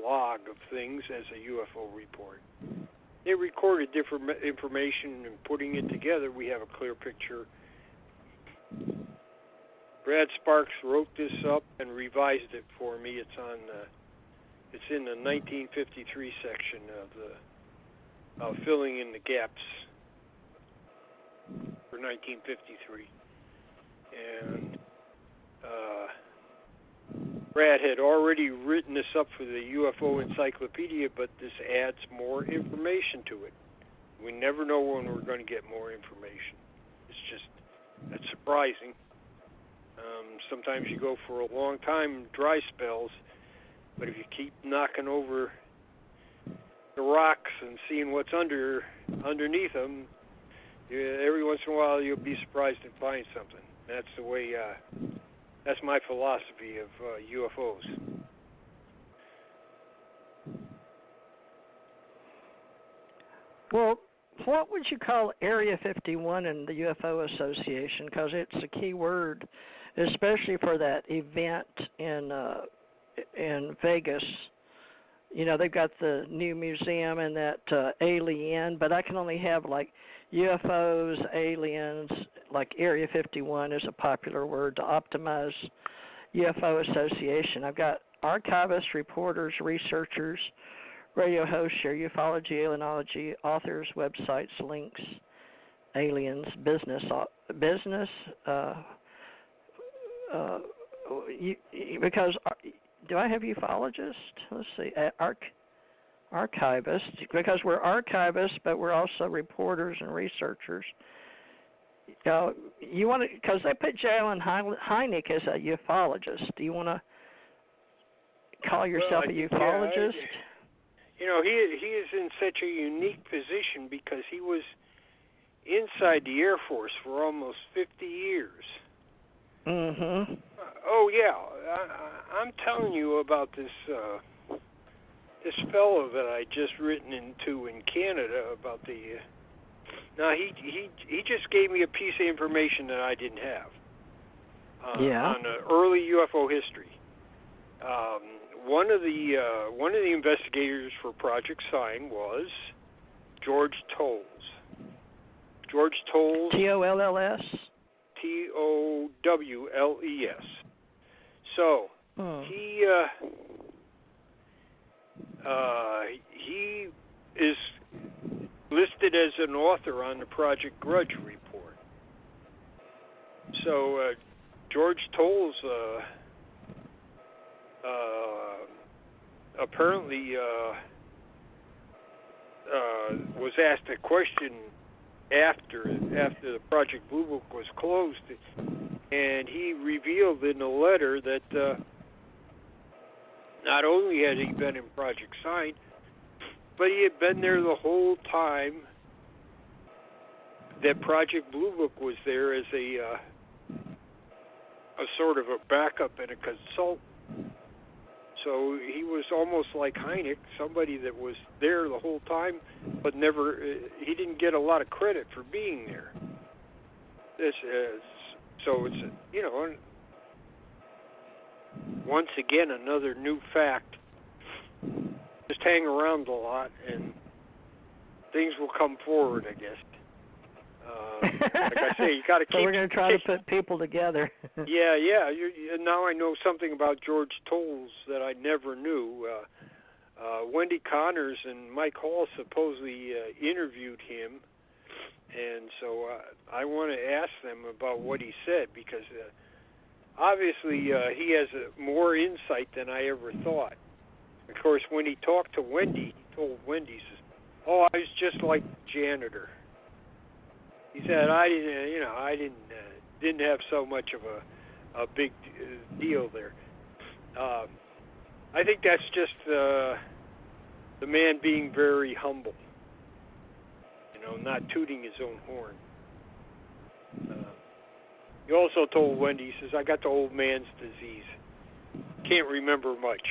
log of things as a UFO report. They recorded different information, and putting it together, we have a clear picture. Brad Sparks wrote this up and revised it for me. It's in the 1953 section of filling in the gaps for 1953. And Brad had already written this up for the UFO Encyclopedia, but this adds more information to it. We never know when we're going to get more information. That's surprising. Sometimes you go for a long time, dry spells, but if you keep knocking over the rocks and seeing what's underneath them, every once in a while you'll be surprised and find something. That's the way. That's my philosophy of UFOs. Well, what would you call Area 51 in the UFO Association? Because it's a key word, especially for that event in Vegas. You know, they've got the new museum and that alien, but I can only have like UFOs, aliens, like Area 51 is a popular word to optimize UFO Association. I've got archivists, reporters, researchers, radio hosts, share ufology, alienology, authors, websites, links, aliens, business. Because do I have ufologists? Let's see, archivists, because we're archivists, but we're also reporters and researchers. You want to, because they put J.L. Hynek as a ufologist. Do you want to call yourself a ufologist? He is in such a unique position because he was inside the Air Force for almost 50 years. Mm-hmm. Oh, yeah. I'm telling you about this this fellow that I just written into in Canada about the... Now, he just gave me a piece of information that I didn't have on early UFO history. One of the investigators for Project Sign was George Tolles. George Tolles. Tolls. Towles. So he is listed as an author on the Project Grudge report. So George Tolles apparently was asked a question after the Project Blue Book was closed, and he revealed in the letter that not only had he been in Project Sign, but he had been there the whole time that Project Blue Book was there as a sort of a backup and a consultant. So he was almost like Hynek, somebody that was there the whole time, but never. He didn't get a lot of credit for being there. So it's once again another new fact. Just hang around a lot, and things will come forward, I guess. Like I say, you got to keep. So we're going to try to put people together. Yeah. Now I know something about George Tolles that I never knew. Wendy Connors and Mike Hall supposedly interviewed him, and so I want to ask them about what he said, because obviously he has more insight than I ever thought. Of course, when he talked to Wendy, he told Wendy, he says, "Oh, I was just like the janitor." He said, "I didn't have so much of a big deal there." I think that's just the man being very humble, not tooting his own horn. He also told Wendy, he says, "I got the old man's disease. Can't remember much."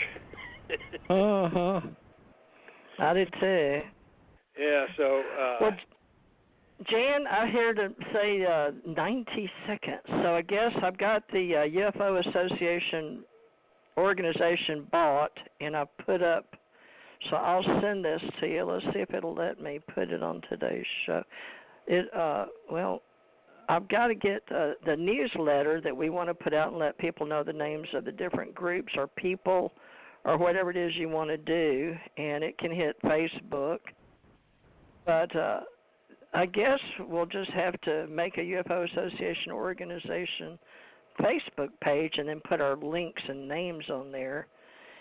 I did too. Yeah, so... well, Jan, I'm here to say 90 seconds. So I guess I've got the UFO Association organization bought, and I put up, so I'll send this to you. Let's see if it'll let me put it on today's show. I've got to get the newsletter that we want to put out and let people know the names of the different groups or people or whatever it is you want to do, and it can hit Facebook. But I guess we'll just have to make a UFO Association organization Facebook page and then put our links and names on there.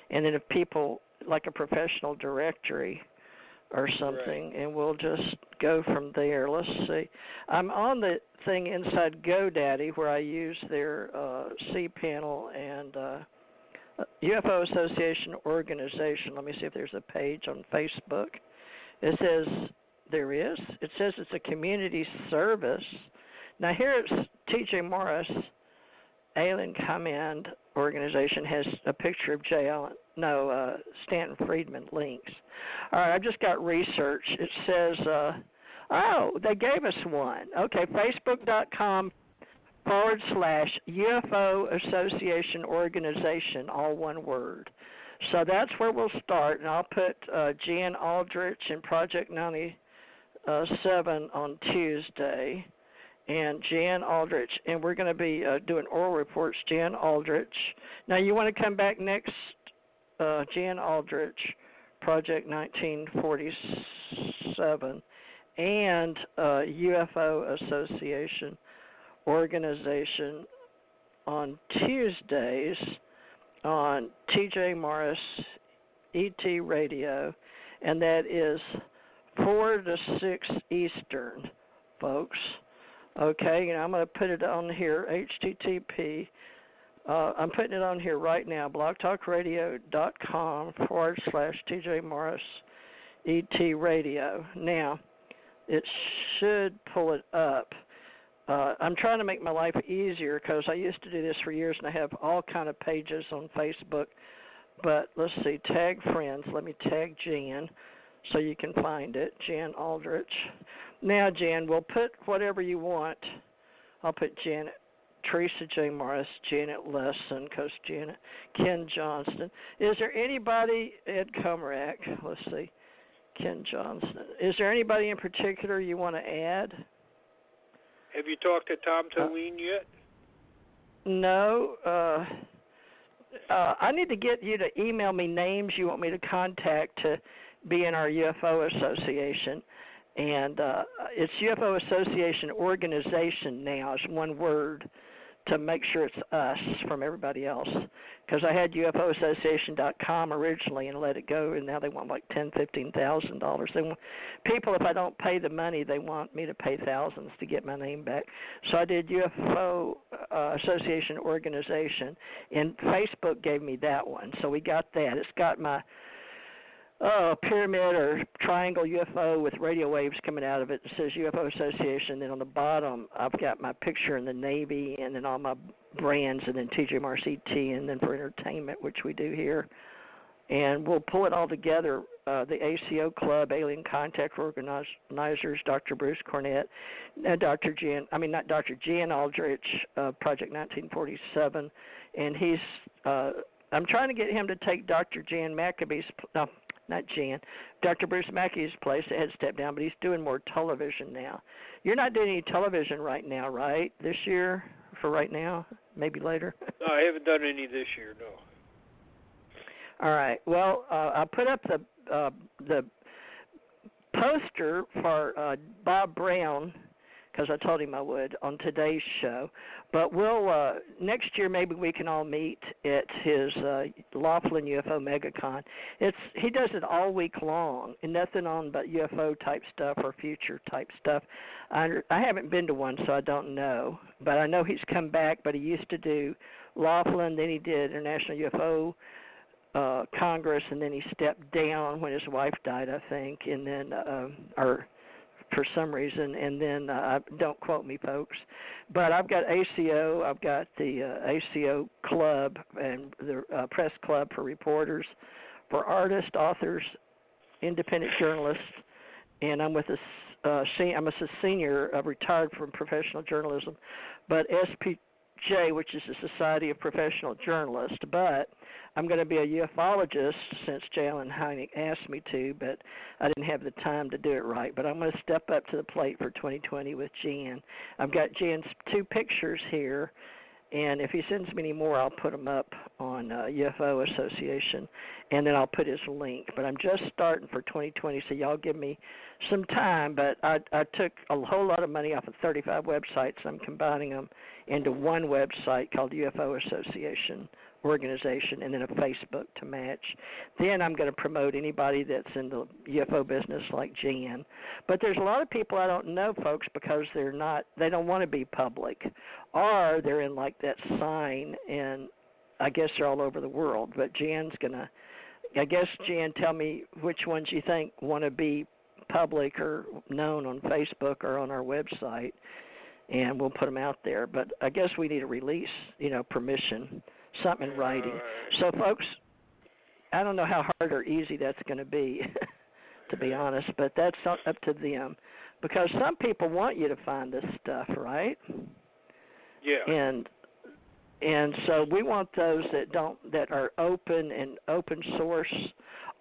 And then if people, like a professional directory or something, and we'll just go from there. Let's see. I'm on the thing inside GoDaddy where I use their cPanel and UFO Association organization. Let me see if there's a page on Facebook. It says there is. It says it's a community service. Now here it's T.J. Morris, Alien Command Organization, has a picture of Stanton Friedman links. All right, I just got research. It says, they gave us one. Okay, Facebook.com/UFO Association Organization, all one word. So that's where we'll start, and I'll put Jan Aldrich and Project 97 on Tuesday. And Jan Aldrich, and we're going to be doing oral reports, Jan Aldrich. Now, you want to come back next, Jan Aldrich, Project 1947, and UFO Association Organization on Tuesdays on T.J. Morris ET Radio, and that is 4 to 6 Eastern, folks. Okay, I'm going to put it on here, HTTP. I'm putting it on here right now, blogtalkradio.com/TJ Morris ET Radio. Now, it should pull it up. I'm trying to make my life easier because I used to do this for years, and I have all kind of pages on Facebook. But let's see, tag friends. Let me tag Jan so you can find it, Jan Aldrich. Now, Jan, we'll put whatever you want. I'll put Janet, Theresa J Morris, Janet Lessin, because Janet, Ken Johnston. Is there anybody, Ed Comerack, let's see, Ken Johnston. Is there anybody in particular you want to add? Have you talked to Tom Toween yet? No. I need to get you to email me names you want me to contact to be in our UFO Association. And it's UFO Association Organization now. It's one word to make sure it's us from everybody else. Because I had UFOassociation.com originally and let it go, and now they want like $10,000, $15,000. They want people, if I don't pay the money, they want me to pay thousands to get my name back. So I did UFO Association Organization, and Facebook gave me that one. So we got that. It's got my pyramid or triangle UFO with radio waves coming out of it. It says UFO Association. Then on the bottom, I've got my picture in the Navy and then all my brands, and then TJ Morris ET, and then for entertainment, which we do here. And we'll pull it all together. The ACO Club, Alien Contact Organizers, Dr. Bruce Cornett, Jan Aldrich, Project 1947. And he's, I'm trying to get him to take Dr. Jan Maccabee's, Dr. Bruce Mackey's place. That had stepped down, but he's doing more television now. You're not doing any television right now, right? This year, for right now, maybe later? No, I haven't done any this year, no. All right. Well, I put up the poster for Bob Brown, because I told him I would, on today's show. But we'll next year maybe we can all meet at his Laughlin UFO MegaCon. He does it all week long, and nothing on but UFO type stuff or future type stuff. I haven't been to one, so I don't know. But I know he's come back. But he used to do Laughlin, then he did International UFO Congress, and then he stepped down when his wife died, I think, and then for some reason, and then don't quote me, folks, but I've got ACO, I've got the ACO Club and the Press Club for reporters, for artists, authors, independent journalists, and I'm with I'm a senior, retired from professional journalism, but SPJ, which is the Society of Professional Journalists, but I'm going to be a ufologist since Jalen Hynek asked me to, but I didn't have the time to do it right. But I'm going to step up to the plate for 2020 with Jan. I've got Jan's two pictures here, And if he sends me any more, I'll put them up on UFO Association, and then I'll put his link. But I'm just starting for 2020, so y'all give me some time. But I took a whole lot of money off of 35 websites. I'm combining them into one website called UFO Association organization, and then a Facebook to match. Then I'm going to promote anybody that's in the UFO business like Jan. But there's a lot of people I don't know, folks, because they don't want to be public, or they're in like that sign, and I guess they're all over the world. But Jan, tell me which ones you think want to be public or known on Facebook or on our website, and we'll put them out there. But I guess we need a release, permission, something in writing. So, folks, I don't know how hard or easy that's going to be, to be honest, but that's up to them. Because some people want you to find this stuff, right? Yeah. And so we want those that are open and open source,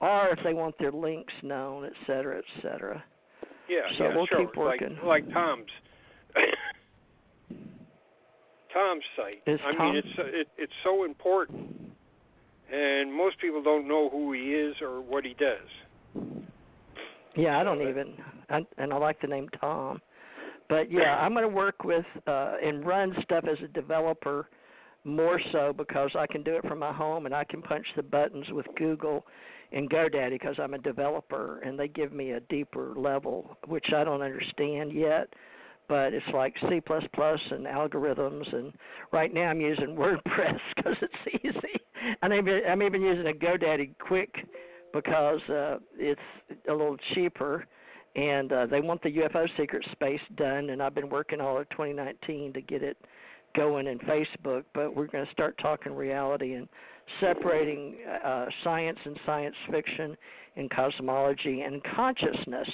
or if they want their links known, et cetera, et cetera. Yeah, so we'll sure. keep working. Like Tom's site. It's so important, and most people don't know who he is or what he does. Yeah, I don't even, and I like the name Tom. But yeah, I'm going to work with and run stuff as a developer more so, because I can do it from my home and I can punch the buttons with Google and GoDaddy because I'm a developer, and they give me a deeper level, which I don't understand yet. But it's like C++ and algorithms, and right now I'm using WordPress because it's easy. And I'm even using a GoDaddy Quick because it's a little cheaper, and they want the UFO secret space done, and I've been working all of 2019 to get it going in Facebook, but we're going to start talking reality and separating science and science fiction and cosmology and consciousness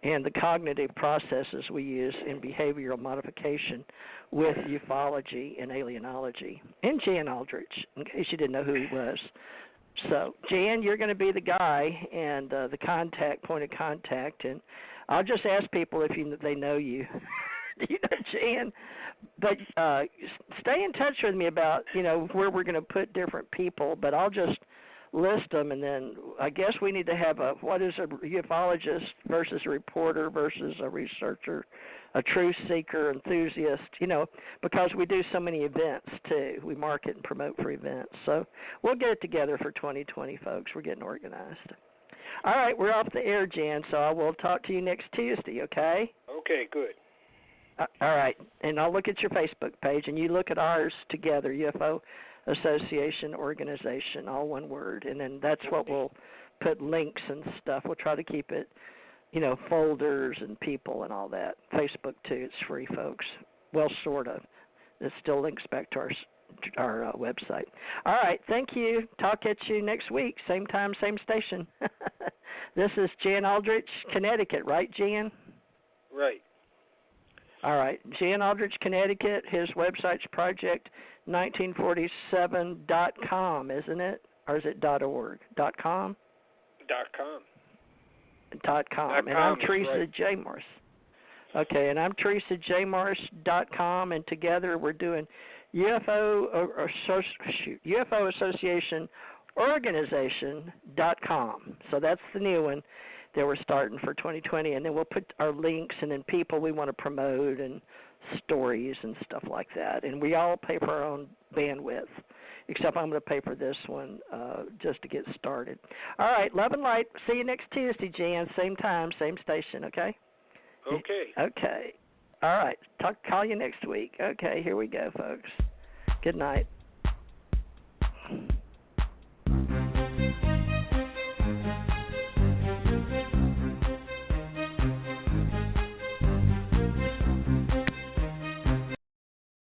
and the cognitive processes we use in behavioral modification with ufology and alienology. And Jan Aldrich, in case you didn't know who he was. So, Jan, you're going to be the guy and the point of contact, and I'll just ask people if they know you. Do you know Jan? But stay in touch with me about, where we're going to put different people, but I'll just list them, and then I guess we need to have what is a ufologist versus a reporter versus a researcher, a truth seeker, enthusiast, because we do so many events too. We market and promote for events. So we'll get it together for 2020, folks. We're getting organized. All right, we're off the air, Jan, so I will talk to you next Tuesday, okay? Okay, good. All right, and I'll look at your Facebook page, and you look at ours together, UFO Association organization, all one word, and then that's what we'll put links and stuff. We'll try to keep it, folders and people and all that. Facebook too, it's free, folks. Well, sort of. It still links back to our website. All right, thank you. Talk at you next week, same time, same station. This is Jan Aldrich, Connecticut, right, Jan? Right. All right, Jan Aldrich, Connecticut. His website's project1947.com, isn't it? Or is it .org? .com? .com. .com. And I'm Theresa J Morris. Okay, and I'm Theresa J Morris.com, and together we're doing UFO Association Organization.com. So that's the new one that we're starting for 2020, and then we'll put our links and then people we want to promote and stories and stuff like that. And we all pay for our own bandwidth, except I'm going to pay for this one just to get started. All right, love and light. See you next Tuesday, Jan. Same time, same station, okay? Okay. Okay. All right. Call you next week. Okay, here we go, folks. Good night.